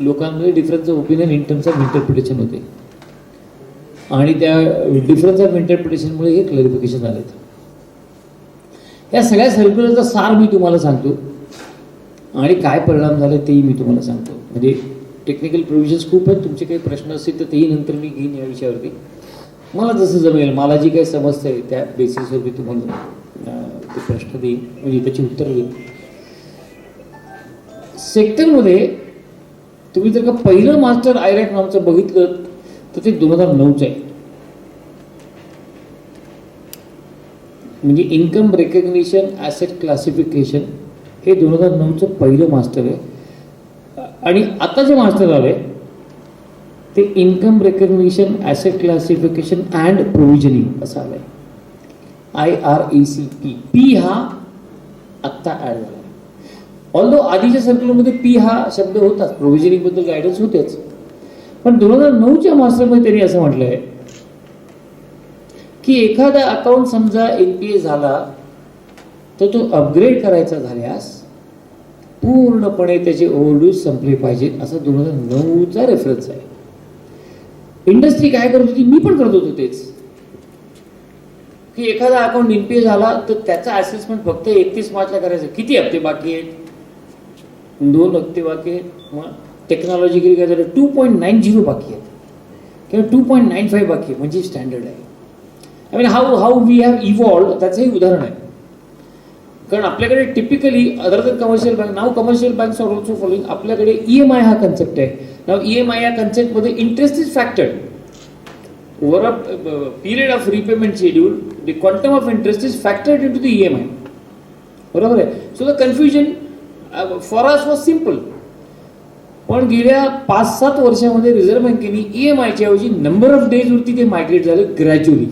लोकांमध्ये difference of opinion in terms of interpretation होते. आणि त्या डिफरन्स ऑफ इंटरप्रिटेशनमुळे हे क्लॅरिफिकेशन झालं. या सगळ्या सर्क्युलरचा सार मी तुम्हाला सांगतो आणि काय परिणाम झाले तेही मी तुम्हाला सांगतो. म्हणजे टेक्निकल प्रोव्हिजन्स खूप आहेत. तुमचे काही प्रश्न असतील तर तेही नंतर मी घेईन या विषयावरती. मला जसं जमेल, मला जी काही समस्या आहे त्या बेसिसवर मी तुम्हाला ते प्रश्न देईन, म्हणजे त्याची उत्तर देईन. सेक्टरमध्ये तुम्ही जर का पहिलं मास्टर IRAC नामचं बघितलं तर ते 2009चं आहे. म्हणजे इन्कम रेकग्निशन ॲसेट क्लासिफिकेशन हे 2009चं पहिलं मास्टर आहे. आणि आता जे मास्टर आलं आहे ते income recognition asset classification and provisioning असं आलं आहे. IRACP. P हा आत्ता ॲड झाला. ऑल्दो आधीच्या सर्क्युलरमध्ये P हा शब्द होताच, प्रोव्हिजनिंगबद्दल गायडन्स होतेच. पण 2009च्या मास्टरमध्ये त्यांनी असं म्हटलं आहे की एखादा अकाउंट समजा NPA झाला तर तो अपग्रेड करायचा झाल्यास पूर्णपणे त्याचे ओव्हरड्यूज संपले पाहिजेत, असं 2009चा रेफरन्स आहे. इंडस्ट्री काय करत होती, मी पण करत होतो तेच, की एखादा अकाउंट NPA झाला तर त्याचा असेसमेंट फक्त 31 मार्चला करायचं. किती हप्ते बाकी आहेत? 2 हप्ते बाकी आहेत. मग टेक्नॉलॉजिकली काय झालं, 2.90 बाकी आहेत किंवा 2.95 बाकी आहे, म्हणजे स्टँडर्ड आहे. I mean how we have evolved, त्याचंही उदाहरण आहे. कारण आपल्याकडे typically other than commercial bank, नाव commercial banks are also following, आपल्याकडे EMI हा कन्सेप्ट आहे. नाव EMI या कन्सेप्टमध्ये interest is factored over a period of repayment schedule. The quantum of interest is factored into the EMI. बरोबर आहे. So the confusion for us was simple. पण गेल्या 5-7 वर्षामध्ये रिझर्व्ह बँकेने EMIच्या ऐवजी नंबर ऑफ डेजवरती ते मायग्रेट झाले ग्रॅज्युअली.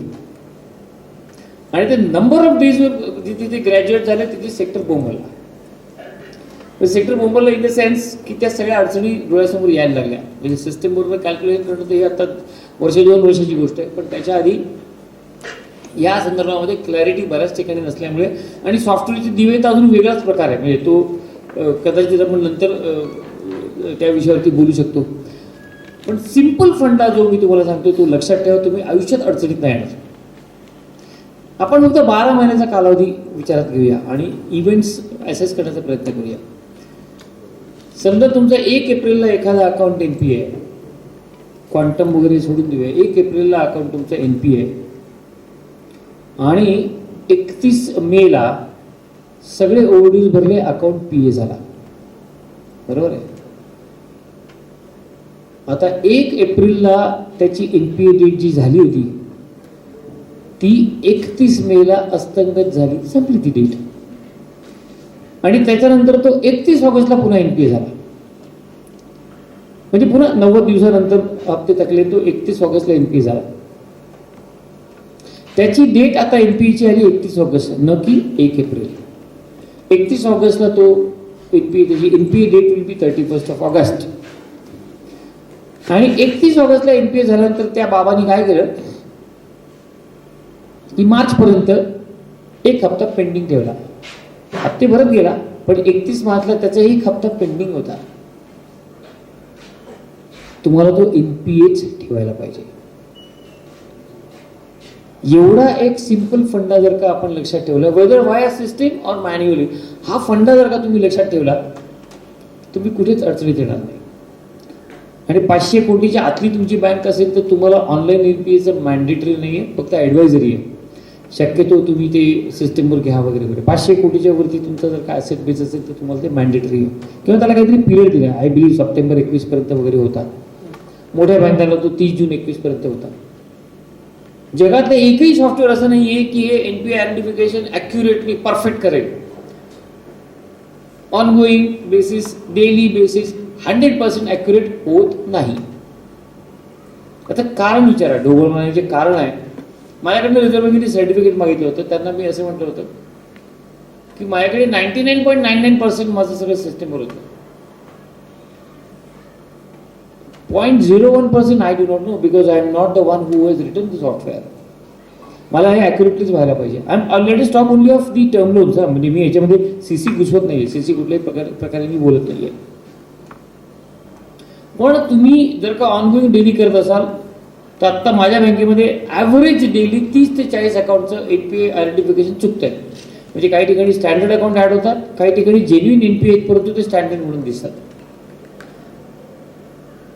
आणि ते नंबर ऑफ डेजवर जिथे ते ग्रॅज्युएट झाले तिथे सेक्टर बोंबलला. सेक्टर बोंबलला इन द सेन्स की त्या सगळ्या अडचणी डोळ्यासमोर यायला लागल्या. म्हणजे सिस्टम बरोबर कॅल्क्युलेशन करणं हे आता 1-2 वर्षाची गोष्ट आहे. पण त्याच्या आधी या संदर्भामध्ये क्लॅरिटी बऱ्याच ठिकाणी नसल्यामुळे, आणि सॉफ्टवेअरची दिवे तर अजून वेगळाच प्रकार आहे. म्हणजे तो कदाचित आपण नंतर त्या विषयावरती बोलू शकतो. पण सिम्पल फंडा जो मी तुम्हाला सांगतो तो लक्षात ठेवा, तुम्ही आयुष्यात अडचणीत नाही येणार. आपण फक्त 12 महिन्याचा कालावधी विचारात घेऊया आणि इव्हेंट्स ॲसेस करण्याचा प्रयत्न करूया. समजा तुमचा 1 एप्रिलला एखादा अकाउंट NPA आहे, क्वांटम वगैरे सोडून देऊया. 1 एप्रिलला अकाउंट तुमचं NPA आहे आणि 31 मेला सगळे ओव्हरड्यूज भरले, अकाउंट पीए झाला, बरोबर आहे. आता 1 एप्रिलला त्याची एनपीए डेट जी झाली होती ती 31 मेला अस्तंगत झाली, संपली ती डेट. आणि त्याच्यानंतर तो 31 ऑगस्टला पुन्हा एनपीए झाला, म्हणजे पुन्हा 90 दिवसानंतर हप्ते थकले, तो 31 ऑगस्टला एनपीए झाला. त्याची डेट आता एनपीएची आली 31 ऑगस्ट, न की 1 एप्रिल. 31 ऑगस्टला तो एनपीए, त्याची NPA date will be 31 August. आणि 31 ऑगस्टला एनपीए झाल्यानंतर त्या बाबांनी काय केलं की मार्चपर्यंत एक हप्ता पेंडिंग ठेवला. हप्ते भरत गेला, पण 31 मार्चला त्याचा एक हप्ता पेंडिंग होता. तुम्हाला तो एनपीएच ठेवायला पाहिजे. एवढा एक सिंपल फंडा जर का आपण लक्षात ठेवला, वेदर वाया सिस्टीम और मॅन्युअली, हा फंडा जर का तुम्ही लक्षात ठेवला, तुम्ही कुठेच अडचणीत येणार नाही. आणि 500 कोटीच्या आतली तुमची बँक असेल तर तुम्हाला ऑनलाईन एनपीएचं मॅन्डेटरी नाही आहे, फक्त ॲडवायझरी आहे. शक्यतो तुम्ही ते सिस्टीमवर घ्या वगैरे वगैरे. 500 कोटीच्या वरती तुमचं जर काय असेट बेस असेल तर तुम्हाला ते मॅन्डेटरी आहे, किंवा त्याला काहीतरी पिरियड दिला. आय बिलीव्ह सप्टेंबर 21 पर्यंत वगैरे होता. मोठ्या बँकांना तो 30 जून 21 पर्यंत होता. जगातलं एकही सॉफ्टवेअर असं नाही आहे की हे एनपीए आयडेंटिफिकेशन ॲक्युरेटली परफेक्ट करेल. Ongoing basis, daily basis 100% accurate होत नाही. आता कारण विचारा, ढोबळ मारण्याचे कारण आहे. माझ्याकडनं रिझर्व्ह बँकेने सर्टिफिकेट मागितलं होतं, त्यांना मी असं म्हटलं होतं की माझ्याकडे 99.99% माझं सगळं सिस्टीमवर होतं. 0.01% I do not know, because I am not the one who has written the software. मला हे ॲक्युरेटलीच व्हायला पाहिजे. I am already stop only of the term loans. म्हणजे मी याच्यामध्ये सीसी घुसवत नाही आहे, सीसी कुठल्याही प्रकारे मी बोलत नाही आहे. पण तुम्ही जर का ऑनगोईंग डेली करत असाल तर आत्ता माझ्या बँकेमध्ये ॲव्हरेज डेली 30 ते 40 अकाउंटचं एनपीए आयडेंटिफिकेशन चुकतं आहे. म्हणजे काही ठिकाणी स्टँडर्ड अकाउंट ॲड होतात, काही ठिकाणी जेन्युइन एनपीए आहेत, परंतु ते स्टँडर्ड म्हणून दिसतात.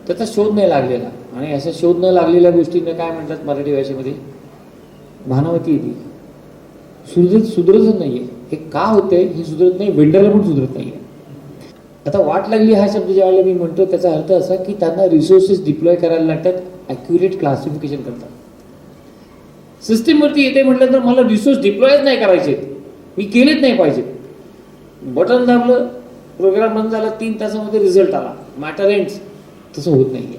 त्याचा शोध नाही लागलेला. आणि अशा शोध न लागलेल्या गोष्टींना काय म्हणतात मराठी भाषेमध्ये, भानावती येते. सुधरतच नाही आहे. हे का होतंय हे सुधरत नाही, वेंडरला पण सुधरत नाही आहे. आता वाट लागली हा शब्द ज्यावेळेला मी म्हणतो त्याचा अर्थ असा की त्यांना रिसोर्सेस डिप्लॉय करायला लागतात, ॲक्युरेट क्लासिफिकेशन करतात. सिस्टीमवरती येते म्हटलं तर मला रिसोर्स डिप्लॉयच नाही करायचे, मी केलेच नाही पाहिजे. बटन दाबलं, प्रोग्राम बंद झाला, 3 तासामध्ये रिझल्ट आला, मॅटर एंड्स. तसं होत नाही आहे.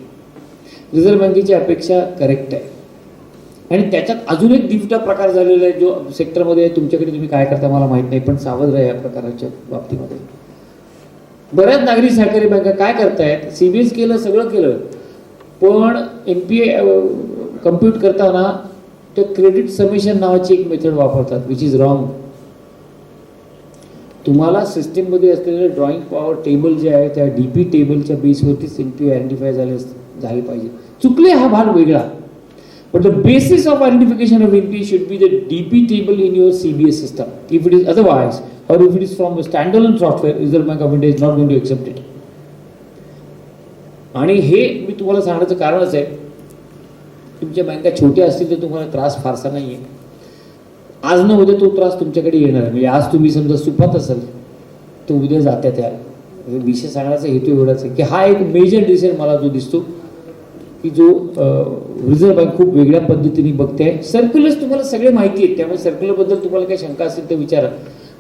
रिझर्व्ह बँकेची अपेक्षा करेक्ट आहे. आणि त्याच्यात अजून एक दिवटा प्रकार झालेला आहे जो सेक्टरमध्ये आहे. तुमच्याकडे तुम्ही काय करता मला माहीत नाही, पण सावध राहा या प्रकाराच्या बाबतीमध्ये. बऱ्याच नागरी सहकारी बँका काय करतायत, सीबीएस केलं, सगळं केलं, पण एनपीए कम्प्यूट करताना ते क्रेडिट समेशन नावाची एक मेथड वापरतात, विच इज रॉंग. तुम्हाला सिस्टीममध्ये असलेले ड्रॉइंग पॉवर टेबल जे आहे त्या डीपी टेबलच्या बेसवरतीच एनपीए आयडेंटिफाय झाले पाहिजे. चुकले हा भाग वेगळा, but the basis of identification of NPA should be the DP table in your CBS system. If it is otherwise, or if it is from a standalone software, Reserve Bank of India is not going to accept it. आणि हे मी तुम्हाला सांगण्याचं कारणच आहे, तुमच्या बँका छोट्या असतील तर तुम्हाला त्रास फारसा नाही आहे. आज न उद्या तो त्रास तुमच्याकडे येणार आहे. म्हणजे आज तुम्ही समजा सुपात असाल तर उद्या जात्या त्या. विषय सांगण्याचा हेतू एवढाच आहे की हा एक मेजर डिसिजन मला जो दिसतो की जो रिझर्व्ह बँक खूप वेगळ्या पद्धतीने बघते आहे. सर्क्युलर्स तुम्हाला सगळे माहिती आहेत, त्यामुळे सर्क्युलरबद्दल तुम्हाला काही शंका असेल तर विचारा.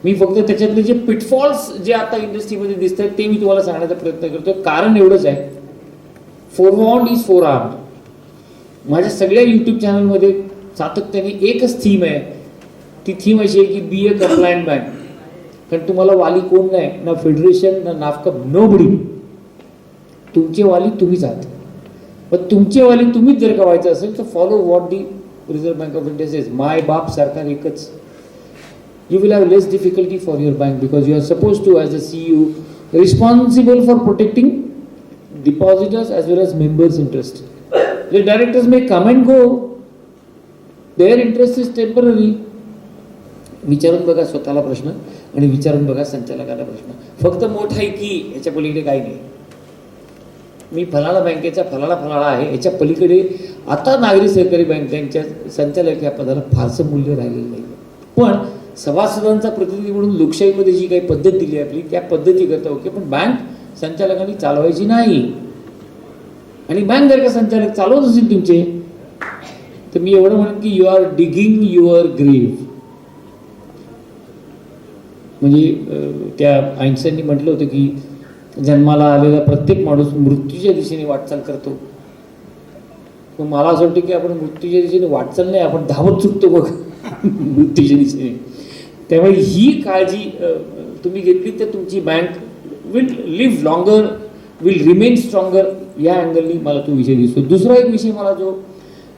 मी फक्त त्याच्यातले जे पिटफॉल्स जे आता इंडस्ट्रीमध्ये दिसत आहेत ते मी तुम्हाला सांगण्याचा प्रयत्न करतो. कारण एवढंच आहे, फोरवॉर्न्ड इज फोरआर्म्ड. माझ्या सगळ्या यूट्यूब चॅनलमध्ये सातत्याने एकच थीम आहे. ती थीम अशी आहे की बी ए कंप्लायंट बँक. कारण तुम्हाला वाली कोण नाही, ना फेडरेशन ना नाफकम, नोबडी. तुमचे वाली तुम्हीच आहात. पण तुमचे वाली तुम्हीच जर का व्हायचं असेल तर follow what the reserve bank of India says. माय बाप सरकार एकच. You will have less difficulty for your bank because you are suppose to as a CEO responsible for protecting depositors as well as members' interest. The directors may come and go. Their interest is temporary. विचारून बघा स्वतःला प्रश्न आणि विचारून बघा संचालकाला प्रश्न. फक्त मोठा आहे की याच्या पलीकडे काही नाही. मी फलाना बँकेचा फलाना आहे, याच्या पलीकडे आता नागरी सहकारी बँकांच्या संचालक या पदाला फारसं मूल्य राहिलेलं नाही. पण सभासदांचा प्रतिनिधी म्हणून लोकशाहीमध्ये जी काही पद्धत दिली आहे आपली त्या पद्धतीकरता ओके, पण बँक संचालकांनी चालवायची नाही. आणि बँक जर का संचालक चालवत असतील तुमचे, तर मी एवढं म्हणेन की you are digging your grave. म्हणजे त्या आइन्स्टाईननी म्हटलं होतं की जन्माला आलेला प्रत्येक माणूस मृत्यूच्या दिशेने वाटचाल करतो. पण मला असं वाटतं की आपण मृत्यूच्या दिशेने वाटचाल नाही, आपण धावत सुटतो बघ मृत्यूच्या दिशेने. त्यामुळे ही काळजी तुम्ही घेतली तर तुमची bank will live longer, will remain stronger. या अँगलनी मला तो विषय दिसतो. दुसरा एक विषय मला जो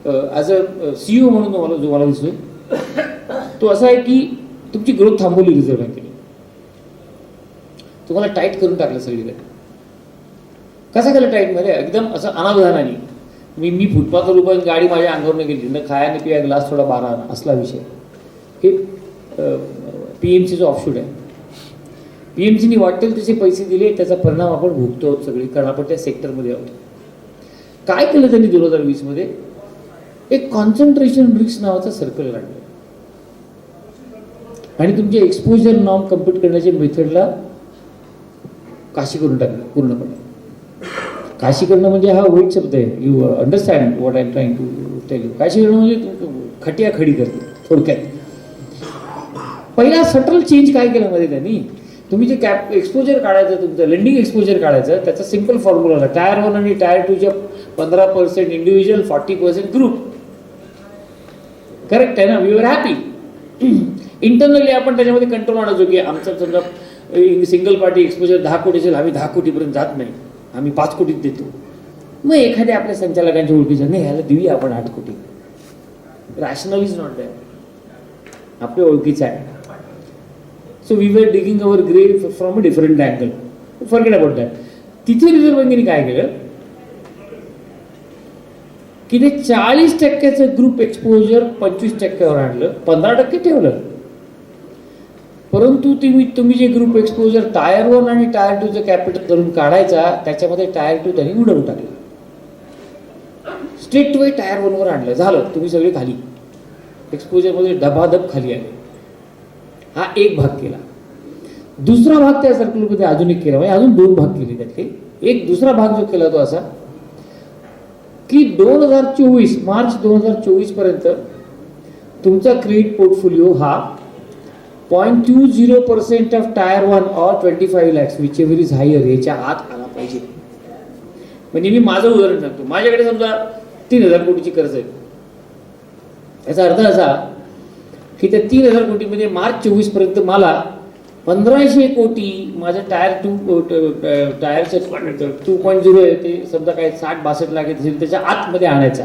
ॲज अ CEO म्हणून जो मला दिसतोय तो असा आहे की तुमची ग्रोथ थांबवली रिझर्व्ह बँकेने. तुम्हाला टाईट करून टाकलं सगळीकडे. कसं केलं टाईट मध्ये? एकदम असं अनावधानाने. मी फुटपाथवर उभं गाडी माझ्या अंगावरनं गेली, न खाया न पिया ग्लास थोडा बारा असला विषय. हे PMCचं ऑफशूट आहे. PMCनी वाटेल तसे पैसे दिले, त्याचा परिणाम आपण भोगतो आहोत सगळे, कारण आपण त्या सेक्टरमध्ये आहोत. काय केलं त्यांनी 2020 मध्ये? एक कॉन्सन्ट्रेशन रिस्क नावाचा सर्कल काढलं आणि तुमचे एक्सपोजर नॉर्म कम्प्लीट करण्याच्या मेथडला काशी करून टाकलं पूर्णपणे. काशी करणं म्हणजे हा वाईट शब्द आहे. You understand what I am trying to tell you. काशी करणं म्हणजे खटिया खडी करते थोडक्यात. पहिला सटल चेंज काय केलं मध्ये त्यांनी? तुम्ही जे एक्सपोजर काढायचं, तुमचं लेंडिंग एक्सपोजर काढायचं, त्याचा सिंपल फॉर्म्युला होता. टायर 1 आणि टायर 2च्या 15% इंडिव्हिज्युअल, 40% ग्रुप. करेक्ट आहे ना? We were happy. इंटरनली आपण त्याच्यामध्ये कंट्रोल आणायचो की आमचं समजा सिंगल पार्टी एक्सपोजर 10 कोटी असेल, आम्ही 10 कोटीपर्यंत जात नाही, आम्ही 5 कोटीत देतो. मग एखाद्या आपल्या संचालकांच्या ओळखीच्या नाही ह्याला देऊया आपण 8 कोटी. Rational is not that. आपल्या ओळखीचं आहे. So we are digging our grave from a different angle. Forget about that. तिथे रिझर्व्ह बँकेने काय केलं की ते 40% ग्रुप एक्सपोजर 25%वर आणलं, 15% ठेवलं. परंतु तुम्ही जे ग्रुप एक्सपोजर टायर 1 आणि टायर 2चं कॅपिटल धरून काढायचा, त्याच्यामध्ये टायर 2 त्यांनी उडवून टाकलं. स्ट्रेट वे टायर 1वर आणलं. झालं, तुम्ही सगळे खाली एक्सपोजरमध्ये डबाधब खाली आले. हा एक भाग केला. दुसरा भाग त्या सर्कलमध्ये अजून एक केला, म्हणजे अजून 2 भाग केले त्यातले. एक दुसरा भाग जो केला तो असा की 2024 मार्च 2024 पर्यंत तुमचा क्रेडिट पोर्टफोलिओ हा 0.20% ऑफ टायर 1 और 25 lakhs whichever is higher याच्या आत आला पाहिजे. म्हणजे मी माझं उदाहरण सांगतो. माझ्याकडे समजा 3,000 कोटीची कर्ज आहे. याचा अर्थ असा की त्या 3,000 कोटीमध्ये मार्च 24 पर्यंत मला 1,500 कोटी माझ्या टायर 2.0 आहे ते समजा काय 60-62 लाख असेल त्याच्या आतमध्ये आणायचा.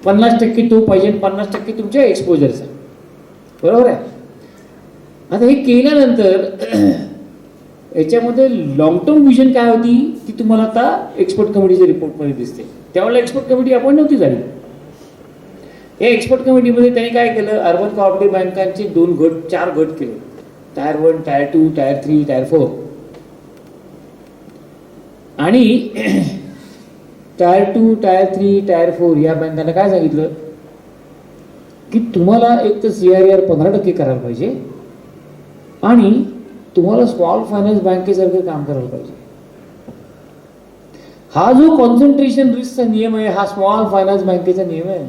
50% तो पाहिजे, 50% तुमच्या एक्सपोजरचा. बरोबर आहे? आता हे केल्यानंतर याच्यामध्ये लॉंग टर्म विजन काय होती ती तुम्हाला आता एक्सपर्ट कमिटीच्या रिपोर्टमध्ये दिसते. त्यावेळेला एक्सपर्ट कमिटी अपॉइंट नव्हती झाली. या एक्सपर्ट कमिटीमध्ये त्यांनी काय केलं? अर्बन कोऑपरेटिव्ह बँकांचे 4 गट केले. Tyre 1, tyre 2, tyre 3, tyre 4. आणि टायर 2, टायर 3, टायर 4 या बँकांना काय सांगितलं की तुम्हाला एक तर CRAR 15% करायला पाहिजे आणि तुम्हाला स्मॉल फायनान्स बँकेसारखं काम करायला पाहिजे. हा जो कॉन्सन्ट्रेशन रिस्कचा नियम आहे हा स्मॉल फायनान्स बँकेचा नियम आहे.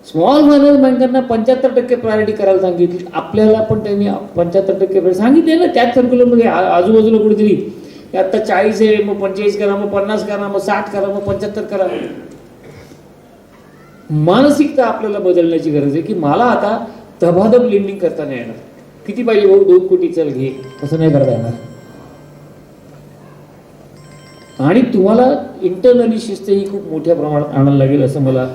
स्मॉल फायनान्स बँकांना 75% प्रायोरिटी करायला सांगितली. आपल्याला पण त्यांनी 75% सांगितले ना त्याच सर्क्युलरमध्ये. आजूबाजूला कुठेतरी आता 40 आहे, मग 45 करा, मग 50 करा, मग 60 करा, मग 75 करा. मानसिकता आपल्याला बदलण्याची गरज आहे की मला आता धबाधब लेंडिंग करता नाही येणार. किती पाहिजे भाऊ? 2 कोटी चल घे, तसं नाही करता येणार. आणि तुम्हाला इंटरनली शिस्त ही खूप मोठ्या प्रमाणात आणायला लागेल असं मला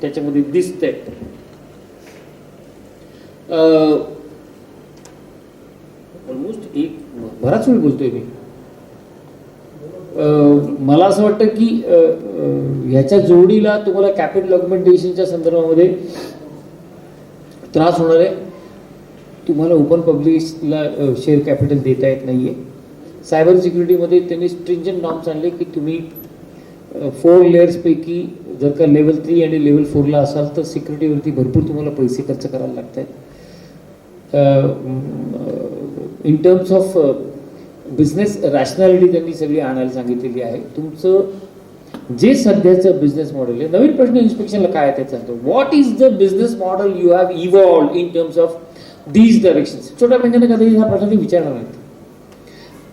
त्याच्यामध्ये दिसतंय. ऑलमोस्ट बराच वेळ बोलतोय मी. मला असं वाटतं की ह्याच्या जोडीला तुम्हाला कॅपिटल ऑगमेंटेशनच्या संदर्भामध्ये त्रास होणार आहे. तुम्हाला ओपन पब्लिकला शेअर कॅपिटल देता येत नाही आहे. सायबर सिक्युरिटीमध्ये त्यांनी स्ट्रिंजंट नॉर्म्स आणले की तुम्ही 4 लेयर्सपैकी जर का लेवल 3 आणि लेवल 4ला असाल तर सिक्युरिटीवरती भरपूर तुम्हाला पैसे खर्च करायला लागत आहेत. In terms of business rationality त्यांनी सगळी आणायला सांगितलेली आहे. तुमचं जे सध्याचं बिझनेस मॉडेल आहे, नवीन प्रश्न इन्स्पेक्शनला काय आहे त्याचा, what is the business model you have evolved in terms of these directions. छोट्या बँकेने कधी हा प्रश्न विचारणार नाहीत,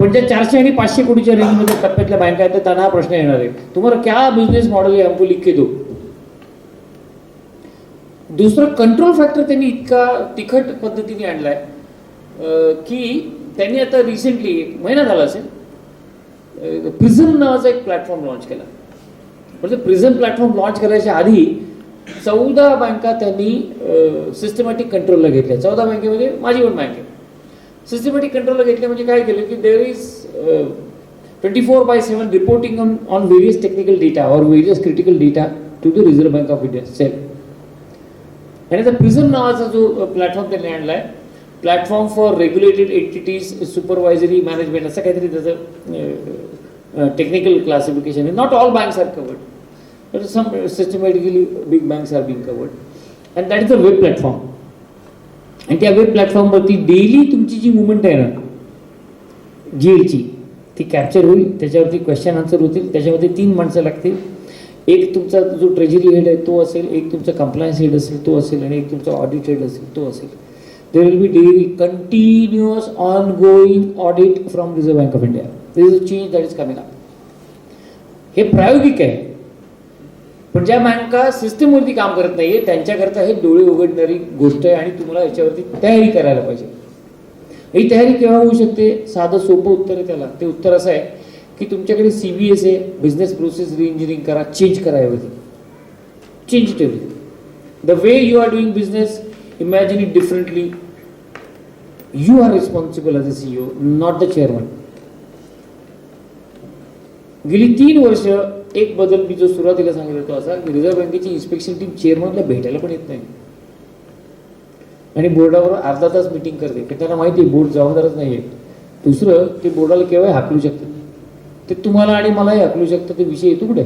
पण ज्या 400 आणि 500 कोटीच्या रेंजमध्ये टप्प्यातल्या बँका आहेत त्यांना हा प्रश्न येणार आहे, तुम्हाला क्या बिझनेस मॉडेल है हमको लिख के दो. दुसरं कंट्रोल फॅक्टर त्यांनी इतका तिखट पद्धतीने आणलाय की त्यांनी आता रिसेंटली 1 महिना झाला असेल प्रिझम नावाचा एक प्लॅटफॉर्म लॉन्च केला. म्हणजे प्रिझम प्लॅटफॉर्म लॉन्च करायच्या आधी 14 बँका त्यांनी सिस्टमॅटिक कंट्रोलला घेतल्या. 14 बँकेमध्ये माझी पण बँक आहे. सिस्टमॅटिक कंट्रोलला घेतले म्हणजे काय केलं की there is 24/7 reporting on various technical data और various critical data to the reserve bank of India cell. आणि आता प्रिझम नावाचा जो प्लॅटफॉर्म त्यांनी आणला आहे, platform for regulated entities supervisory management असं काहीतरी त्याचं टेक्निकल क्लासिफिकेशन आहे. Not all banks are covered, but some systematically big banks are being covered and that is a web platform. आणि त्या वेब प्लॅटफॉर्मवरती डेली तुमची जी मुवमेंट आहे ना जीएलची ती कॅप्चर होईल, त्याच्यावरती क्वेश्चन आन्सर होतील. त्याच्यामध्ये 3 माणसं लागतील. एक तुमचा जो ट्रेजरी हेड आहे तो असेल, एक तुमचा कंप्लायन्स हेड असेल तो असेल, आणि एक तुमचा ऑडिट हेड असेल तो असेल. There will be daily continuous on going audit from reserve bank of India. This is a change that is coming up. हे प्रायोगिक आहे, पण ज्या बँका सिस्टमवरती काम करत नाहीये त्यांच्याकरता हे डोळे उघडणारी गोष्ट आहे आणि तुम्हाला याच्यावरती तयारी करायला पाहिजे. ही तयारी केव्हा होऊ शकते? साधं सोपं उत्तर आहे त्याला. ते उत्तर असं आहे की तुमच्याकडे CBS आहे, बिझनेस प्रोसेस रिइंजिनिअरिंग करा, चेंज करा everything, change it everything. The way you are doing business, imagine it differently. You are responsible as a CEO, not the chairman. गेली 3 वर्ष एक बदल मी जो सुरुवातीला सांगितला तो असा की रिझर्व्ह बँकेची इन्स्पेक्शन टीम चेअरमनला भेटायला पण येत नाही आणि बोर्डावर अर्धा तास मिटिंग करते, की त्यांना माहिती आहे बोर्ड जबाबदारच नाही आहे. दुसरं, ते बोर्डाला केव्हा हाकलू शकतात, ते तुम्हाला आणि मलाही हाकलू शकतं. ते विषय येतो कुठे?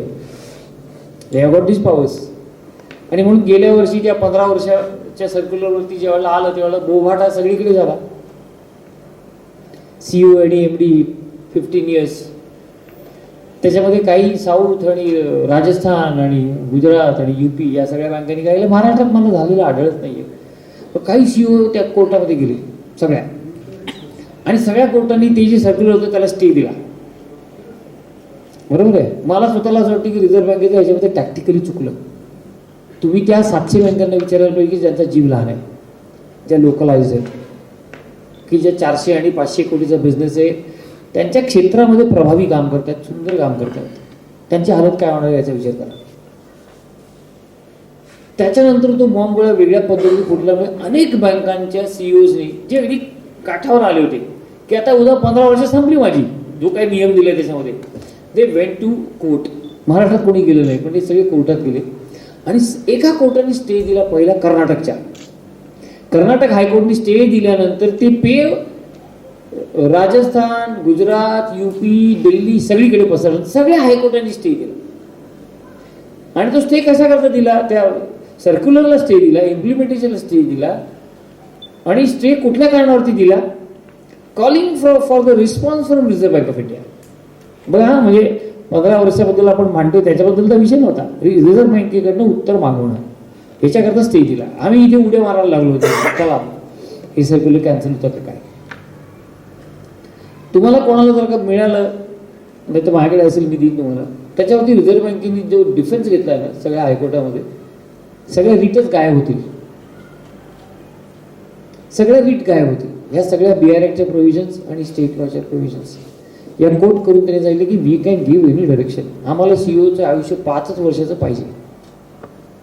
They have got this powers. आणि म्हणून गेल्या वर्षी त्या 15 वर्षाच्या सर्क्युलरवरती जेव्हा आलं तेव्हा बोभाटा सगळीकडे झाला. CEO आणि MD 15 इयर्स, त्याच्यामध्ये काही साऊथ आणि राजस्थान आणि गुजरात आणि UP या सगळ्या बँकांनी काही महाराष्ट्रात मला झालेलं आढळत नाहीये. पण काही CEO त्या कोर्टामध्ये गेले सगळ्या, आणि सगळ्या कोर्टांनी ते जे सर्क्युलर होतं त्याला स्टे दिला. बरोबर आहे. मला स्वतःला असं वाटतं की रिझर्व्ह बँकेचं याच्यामध्ये टॅक्टिकली चुकलं. तुम्ही त्या 700 बँकांना विचारायला पाहिजे की ज्यांचा जीव लहान आहे, ज्या लोकलाइज आहेत, की ज्या 400 आणि 500 कोटीचा बिझनेस आहे, त्यांच्या क्षेत्रामध्ये प्रभावी काम करतात, सुंदर काम करतात, त्यांची हालत काय होणार याचा विचार करा. त्याच्यानंतर तो बॉम्ब गोळा वेगळ्या पद्धतीने फुटल्यामुळे अनेक बँकांच्या CEOजनी जे अगदी काठावर आले होते की आता उद्या 15 वर्ष संपली माझी, जो काही नियम दिले त्याच्यामध्ये, दे वेंट टू कोर्ट. महाराष्ट्रात कोणी गेलं नाही, पण ते सगळे कोर्टात गेले. आणि एका कोर्टाने स्टे दिला पहिला कर्नाटकच्या. कर्नाटक हायकोर्टने स्टे दिल्यानंतर ते पे राजस्थान, गुजरात, UP, दिल्ली सगळीकडे पसरलं. सगळ्या हायकोर्टाने स्टे दिला. आणि तो स्टे कशा करता दिला? त्या सर्क्युलरला स्टे दिला, इम्प्लिमेंटेशनला स्टे दिला. आणि स्टे कुठल्या कारणावरती दिला? Calling for the response from reserve bank of India. बघा हा, म्हणजे 15 वर्षाबद्दल आपण मांडतो त्याच्याबद्दलचा विषय नव्हता. रिझर्व्ह बँकेकडनं उत्तर मागवणं, याच्याकरता स्टे दिला. आम्ही इथे उड्या मारायला लागलो होतो, चला हे सर्क्युलर कॅन्सल होतं का काय. तुम्हाला कोणाला जर का मिळालं नाही तर माझ्याकडे असेल, मी देईन तुम्हाला. त्याच्यावरती रिझर्व्ह बँकेने जो डिफेन्स घेतला आहे ना सगळ्या हायकोर्टामध्ये, सगळ्या रीटच गायब होतील. सगळ्या रीट गायब होतील. ह्या सगळ्या BR ॲक्टच्या प्रोव्हिजन्स आणि स्टेट लॉच्या प्रोव्हिजन्स या कोट करून त्यांनी सांगितलं की we can give any direction. आम्हाला CEOचं आयुष्य 5च वर्षाचं पाहिजे.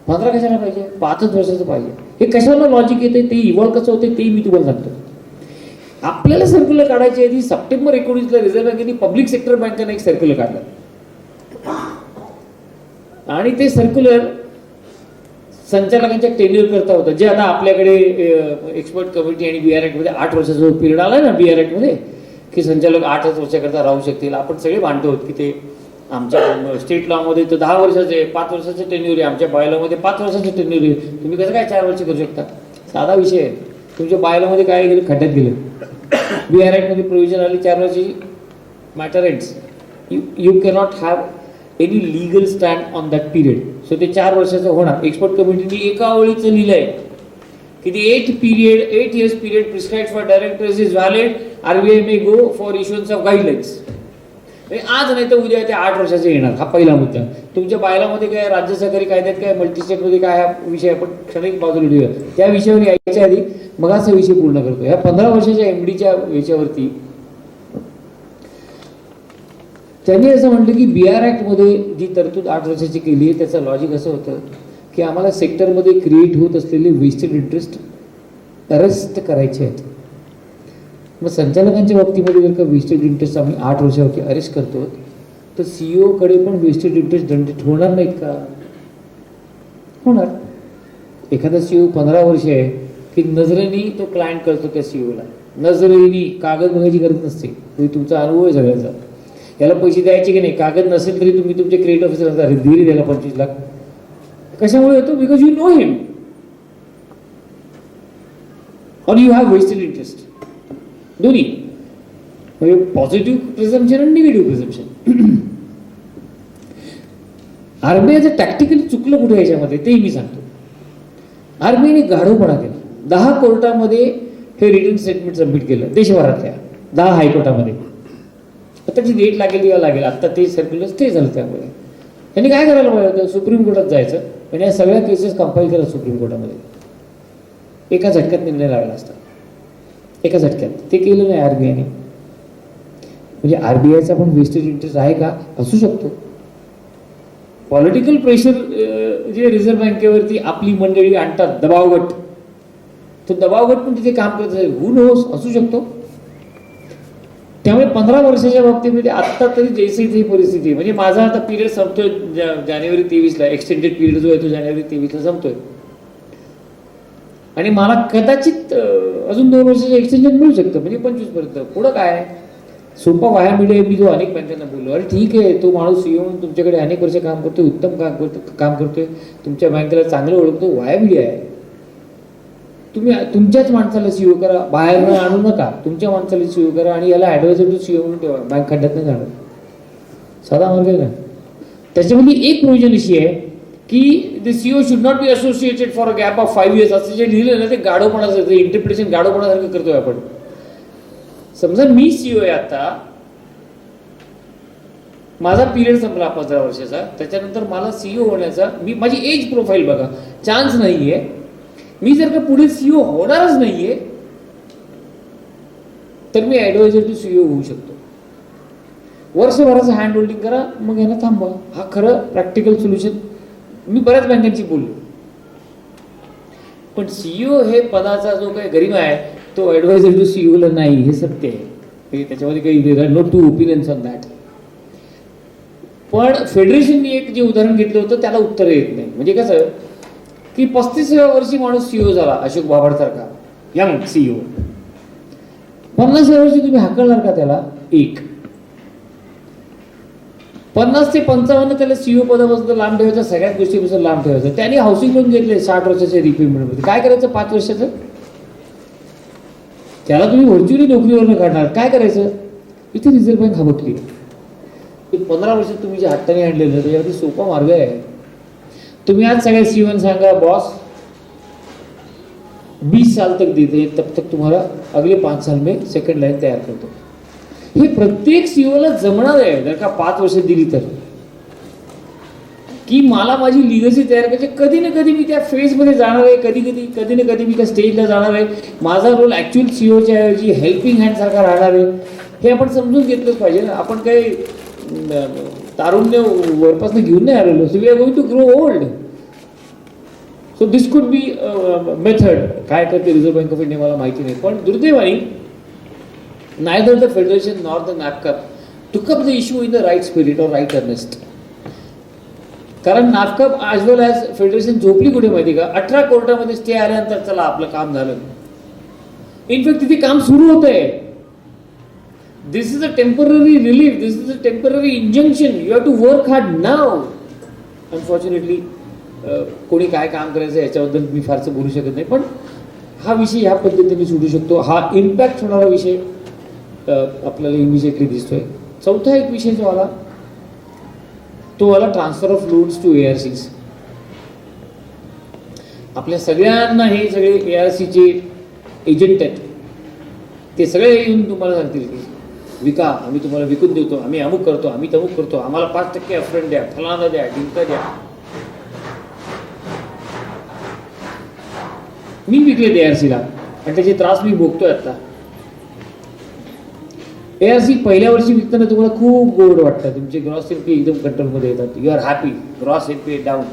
15 कशाला पाहिजे? 5च वर्षाचं पाहिजे. हे कशाला लॉजिक येते, ते इव्हॉल्व कसं होते ते मी तुम्हाला सांगतो. आपल्याला सर्क्युलर काढायची आधी सप्टेंबर 19ला रिझर्व्ह बँकेने पब्लिक सेक्टर बँकेने एक सर्क्युलर काढलं, आणि ते सर्क्युलर संचालकांच्या टेन्युअर करता होतं, जे आता आपल्याकडे एक्सपर्ट कमिटी आणि BR ॲक्टमध्ये 8 वर्षाचा जो पिरियड आला ना BR ॲक्टमध्ये, की संचालक 8च वर्षाकरता राहू शकतील. आपण सगळे मानतो की ते आमच्या स्टेट लॉमध्ये तर 10 वर्षाचे 5 वर्षाचे टेन्युअर आहे, आमच्या बायलॉमध्ये 5 वर्षाचे टेन्युअर आहे. तुम्ही कसं काय 4 वर्ष करू शकता? साधा विषय आहे. तुमच्या बायलॉमध्ये काय गेलं? खड्ड्यात गेलं. BR ॲक्टमध्ये प्रोव्हिजन आली 4 वर्षाची, matter ends. You cannot have any legal stand on that period. So ते 4 वर्षाचं होणार. एक्सपर्ट कमिटीने एका ओळीचं लिहिलं आहे की the 8 years period prescribed for directors is valid. RBI may go for issuance of guidelines. आज नाही तर उद्या ते 8 वर्षाचे येणार. हा पहिला मुद्दा. तुमच्या बायलामध्ये काय, राज्य सहकारी कायद्यात काय, मल्टीस्टेटमध्ये काय, हा विषय आपण क्षणिक बाजूला ठेवूया. त्या विषयावर यायच्या आधी मग असा विषय पूर्ण करतो. ह्या 15 वर्षाच्या MDच्या याच्यावरती त्यांनी असं म्हटलं की BR ॲक्टमध्ये जी तरतूद 8 वर्षाची केली आहे त्याचं लॉजिक असं होतं की आम्हाला सेक्टरमध्ये क्रिएट होत असलेले वेस्टेड इंटरेस्ट अरेस्ट करायचे आहेत. मग संचालकांच्या बाबतीमध्ये जर का वेस्टेड इंटरेस्ट आम्ही 8 वर्षावरती अरेस्ट करतो तर CEO कडे पण वेस्टेड इंटरेस्ट दंडित होणार नाहीत का? होणार. एखादा CEO 15 वर्ष आहे की नजरेनी तो क्लायंट करतो त्या CEOला. नजरेनी कागद बघायची गरज नसते. तुमचा अनुभव आहे सगळ्याचा. याला पैसे द्यायचे की नाही, कागद नसेल तरी तुम्ही तुमचे क्रेडिट ऑफिसर धीरे द्यायला 25 लाख. कशामुळे येतो? बिकॉज यू नो हिम और यू हॅव वेस्टेड इंटरेस्ट. दोन्ही म्हणजे पॉझिटिव्ह प्रिझम्पशन आणि निगेटिव्ह प्रिझम्पशन. RBIचं टॅक्टिकली चुकलं कुठे याच्यामध्ये तेही मी सांगतो. RBIने गाढवपणा केला. 10 कोर्टामध्ये हे रिटर्न स्टेटमेंट सबमिट केलं देशभरातल्या 10 हायकोर्टामध्ये. आताची डेट लागेल किंवा लागेल, आत्ता ते सर्क्युलर स्टे झालं. त्यामुळे त्यांनी काय करायला पाहिजे होतं? सुप्रीम कोर्टात जायचं आणि या सगळ्या केसेस कंपाईल करा सुप्रीम कोर्टामध्ये. एका झटक्यात निर्णय लागला असता, एका झटक्यात. ते केलं नाही RBIने. म्हणजे RBIचा पण वेस्टेड इंटरेस्ट आहे का? असू शकतो. पॉलिटिकल प्रेशर जे रिझर्व्ह बँकेवरती आपली मंडळी आणतात, दबावगट, तो दबावगट पण तिथे काम करत असेल. हू नोस, असू शकतो. त्यामुळे 15 वर्षाच्या बाबतीमध्ये आत्ता तरी जैसे ती परिस्थिती. म्हणजे माझा आता पिरियड संपतोय जानेवारी 23ला. एक्सटेंडेड पिरियड जो आहे तो जानेवारी 23ला संपतोय आणि मला कदाचित अजून 2 वर्षाचं एक्सटेंशन मिळू शकतं, म्हणजे 25 पर्यंत. पुढं काय सोपा वाया मीडिया. मी जो अनेक बँकांना बोललो, अरे ठीक आहे, तो माणूस CEO म्हणून तुमच्याकडे अनेक वर्ष काम करतोय, उत्तम काम करतोय, तुमच्या बँकेला चांगलं ओळखतो, वाया मीडिया आहे. तुम्ही तुमच्याच माणसाला CEO करा, बाहेरनं आणू नका. तुमच्या माणसाला CEO करा आणि याला ॲडवायझर टू CEO म्हणून ठेवा. बँक खड्ड्यात नाही जाणार. साधा मार्ग आहे ना. त्याच्यामध्ये एक प्रोव्हिजन अशी आहे की the CEO should not be associated for a gap of 5 years. असं जे लिहिलं ना ते गाढवपणाचं, इंटरप्रिटेशन गाढवपणासारखं करतोय आपण. समजा मी CEO आहे आता, माझा पिरियड संपला 15 वर्षाचा, त्याच्यानंतर मला CEO होण्याचा, माझी एज प्रोफाईल बघा, चान्स नाहीये. मी जर का पुढे CEO होणारच नाहीये तर मी ॲडवायझर टू CEO होऊ शकतो. वर्षभराचं हँड होल्डिंग करा, मग यांना थांबवा. हा खरं प्रॅक्टिकल सोल्युशन. मी बऱ्याच बँकांची बोललो. पण CEO हे पदाचा जो काही गरिमा आहे तो ॲडवायझर टू CEOला नाही, हे सत्य आहे. त्याच्यामध्ये काही no two opinions on that. पण फेडरेशनने एक जे उदाहरण घेतलं होतं त्याला उत्तर येत नाही. म्हणजे कसं की 35व्या वर्षी माणूस CEO झाला, अशोक बाभड सारखा यंग CEO. 50व्या वर्षी तुम्ही हाकलणार का त्याला? 50 ते 55 त्याला CEO पदापासून लांब ठेवायचं, सगळ्याच गोष्टीपासून लांब ठेवायचं. त्यांनी हाऊसिंग लोन घेतले 60 वर्षाच्या रिपेमेंटमध्ये. काय करायचं 5 वर्षाचं? त्याला तुम्ही व्हर्च्युअली नोकरीवरनं काढणार. काय करायचं? इथे रिझर्व्ह बँक हबकली. 15 वर्षात तुम्ही जे हट्टाने आणलेलं त्याच्यावरती सोपा मार्ग आहे. तुम्ही आज सगळ्या CEOना सांगा, बॉस 20 साल तक देते हैं, तब तक तुम्हारा अगले 5 साल में सेकंड लाइन तयार करतो. हे प्रत्येक CEOला जमणार आहे जर का 5 वर्ष दिली तर. की मला माझी लिगसी तयार करायची, कधी ना कधी मी त्या फेजमध्ये जाणार आहे, कधी ना कधी मी त्या स्टेजला जाणार आहे. माझा रोल ॲक्च्युअल CEOच्या ऐवजी हेल्पिंग हँड सारखा राहणार आहे. हे आपण समजून घेतलंच पाहिजे ना. आपण काही तारुण्य वरपासून घेऊन नाही आलेलो. So we are going to grow old. So this could be method. काय करते रिझर्व्ह बँक ऑफ इंडिया मला माहिती नाही. पण दुर्दैवाने neither the federation nor the NAFCAP took up the issue in the right spirit or right earnest. कारण NAFCAP as well as federation झोपली कुठे माहिती का? 18 कोर्टामध्ये स्टे आल्यानंतर चला आपलं काम झालं. इनफॅक्ट तिथे काम सुरू होतंय. This is a temporary relief, this is a temporary injunction, you have to work hard now. Unfortunately कोणी काय काम करायचं याच्याबद्दल मी फारसं बोलू शकत नाही, पण हा विषय ह्या पद्धतीने सुटू शकतो. हा इम्पॅक्ट होणारा विषय आपल्याला इमिजिएटली दिसतोय. चौथा एक विषय तो आला transfer of loans to ARCs. आपल्या सगळ्यांना हे सगळे ARCचे एजंट आहेत, ते सगळे येऊन तुम्हाला सांगतील की विका, आम्ही तुम्हाला विकून देतो, आम्ही अमुक करतो, आम्ही तमुक करतो, आम्हाला 5% अपफ्रंट द्या, फलाना द्या, ढिंका द्या. मी विकले ARCला आणि त्याचे त्रास मी भोगतोय आता. ARC पहिल्या वर्षी विकताना तुम्हाला खूप गोड वाटतं, तुमचे ग्रॉस NPA एकदम कंट्रोलमध्ये येतात, you are happy, gross NPA down.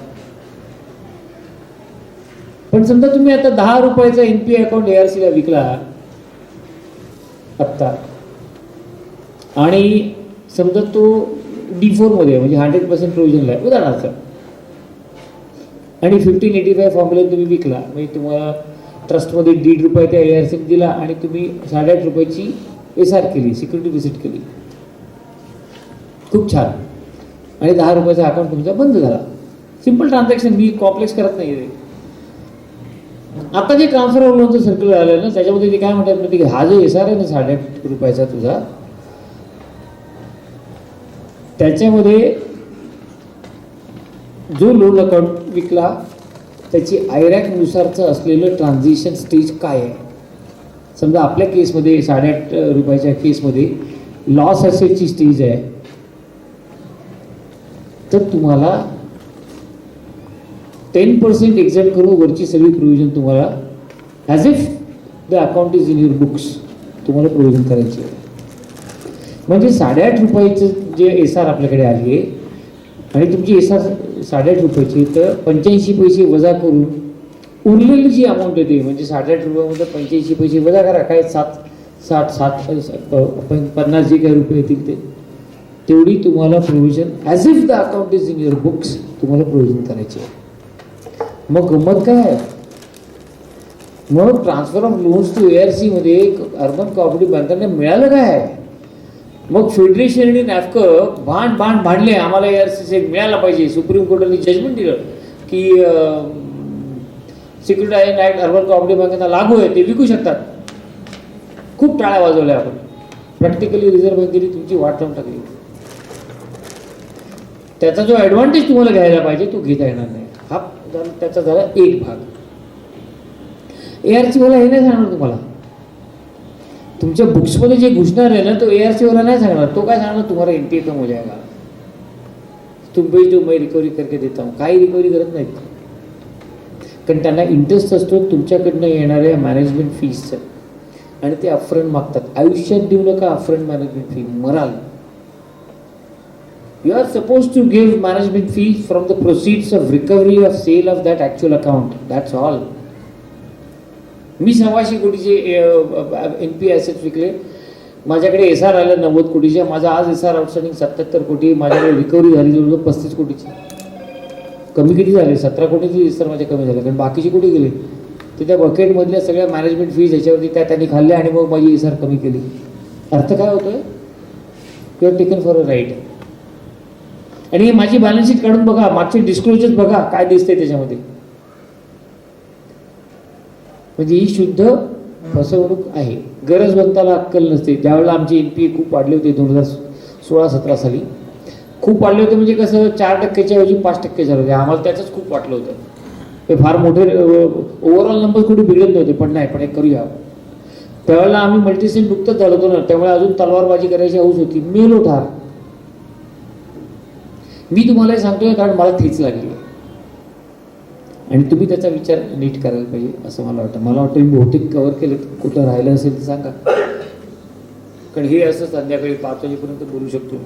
पण समजा तुम्ही आता 10 रुपयाचा NPA अकाउंट ARCला विकला आत्ता, आणि समजा तो D4 मध्ये म्हणजे 100% प्रोव्हिजनला आहे उदाहरणार्थ, आणि 1585 फॉर्म्युला तुम्ही विकला, म्हणजे तुम्हाला ट्रस्टमध्ये 1.5 रुपये त्या ARCने दिला आणि तुम्ही 8.5 रुपयाची SR केली, सिक्युरिटी रिसीट केली, खूप छान, आणि 10 रुपयाचा अकाउंट तुमचा बंद झाला. सिम्पल ट्रान्झॅक्शन, मी कॉम्प्लेक्स करत नाही. आता जे ट्रान्सफर ऑफ लोनचं सर्क्युलर आलं ना, त्याच्यामध्ये ते काय म्हणतात की हा जो SR आहे ना 8.5 रुपयाचा तुझा, त्याच्यामध्ये जो लोन अकाउंट विकला त्याची IRAC नुसारचं असलेलं ट्रान्झिशन स्टेज काय आहे. समजा आपल्या केसमध्ये 8.5 रुपयाच्या केसमध्ये लॉस असेटची स्टेज आहे, तर तुम्हाला 10% एक्झाम करून वरची सगळी प्रोव्हिजन तुम्हाला as if the account is in your books तुम्हाला प्रोव्हिजन करायची आहे. म्हणजे 8.5 रुपयाचं जे SR आपल्याकडे आली आहे आणि तुमची SR 8.5 रुपयाची, तर 85 पैसे वजा करून उरलेली जी अमाऊंट येते, म्हणजे 8.5 रुपयामध्ये 85 पैसे वजा करा, काय 50 जे काही रुपये येतील तेवढी तुम्हाला provision as if the account is in your books तुम्हाला प्रोव्हिजन करायची आहे. मग गंमत काय आहे, मग transfer of loans to ARC मध्ये अर्बन कोऑपरेटिव्ह बँकांना मिळालं काय. मग फेडरेशन आणि NAFCA भांडले, आम्हाला ARC मिळायला पाहिजे. सुप्रीम कोर्टाने जजमेंट दिलं की सिक्युरिटायझेशन ॲक्ट अर्बन कोऑपरेटिव्ह बँकांना लागू आहे, ते विकू शकतात. खूप टाळ्या वाजवल्या आपण. प्रॅक्टिकली रिझर्व्ह बँकेने तुमची वाट लावून टाकली. त्याचा जो ॲडव्हान्टेज तुम्हाला घ्यायला पाहिजे तो घेता येणार नाही. हा त्याचा झाला एक भाग. ARC वाला हे नाही सांगणार तुम्हाला, तुमच्या बुक्समध्ये जे घुसणार आहे ना तो ARC वाला नाही सांगणार. तो काय सांगणार, तुम्हाला NPA कम हो जाएगा, तुम मैं रिकव्हरी करके देता हूँ. काही रिकव्हरी करत नाहीत, कारण त्यांना इंटरेस्ट असतो तुमच्याकडनं येणाऱ्या मॅनेजमेंट फीजचं, आणि ते अपफ्रंट मागतात. आयुष्यात देऊ नका upfront management fee, moral. You are supposed to give management fees from the proceeds of recovery of sale of that actual account. That's all. Me 1,600 कोटीचे NPA assets विकले, माझ्याकडे SR आलं 90 कोटीचे, माझा आज SR आउटस्टँडिंग 77 कोटी, माझ्याकडे रिकव्हरी झाली जवळजवळ 35 कोटीची. कमी किती झाले, 17 कोटीचे SR माझे कमी झाले, कारण बाकीचे कुठे गेले, ते त्या बकेटमधल्या सगळ्या मॅनेजमेंट फीज याच्यावरती त्यांनी खाल्ल्या आणि मग माझी SR कमी केली. अर्थ काय होतोय, you are taken for a ride. आणि माझी बॅलन्स शीट काढून बघा, मागचे डिस्क्लोजर्स बघा, काय दिसतंय त्याच्यामध्ये. म्हणजे ही शुद्ध फसवणूक आहे. गरजवंताला अक्कल नसते. ज्यावेळेला आमचे NPA खूप वाढले होते 2016-17 साली, खूप वाढले होते म्हणजे कसं 4%च्या ऐवजी 5% झाले होते. आम्हाला त्याचंच खूप वाटलं होतं. ते फार मोठे ओव्हरऑल नंबर कुठे बिघडत नव्हते, पण नाही, पण एक करूया. त्यावेळेला आम्ही मल्टीसेट नुकतंच झालो होतो ना, त्यामुळे अजून तलवारबाजी करायची हौस होती. मेलो ठार. मी तुम्हाला सांगतोय कारण मला ठेच लागली आहे, आणि तुम्ही त्याचा विचार नीट करायला पाहिजे असं मला वाटतं. मला वाटतं मी बहुतेक कव्हर केलं, कुठं राहिलं असेल तर सांगा, कारण हे असं संध्याकाळी 5 वाजेपर्यंत बोलू शकतो.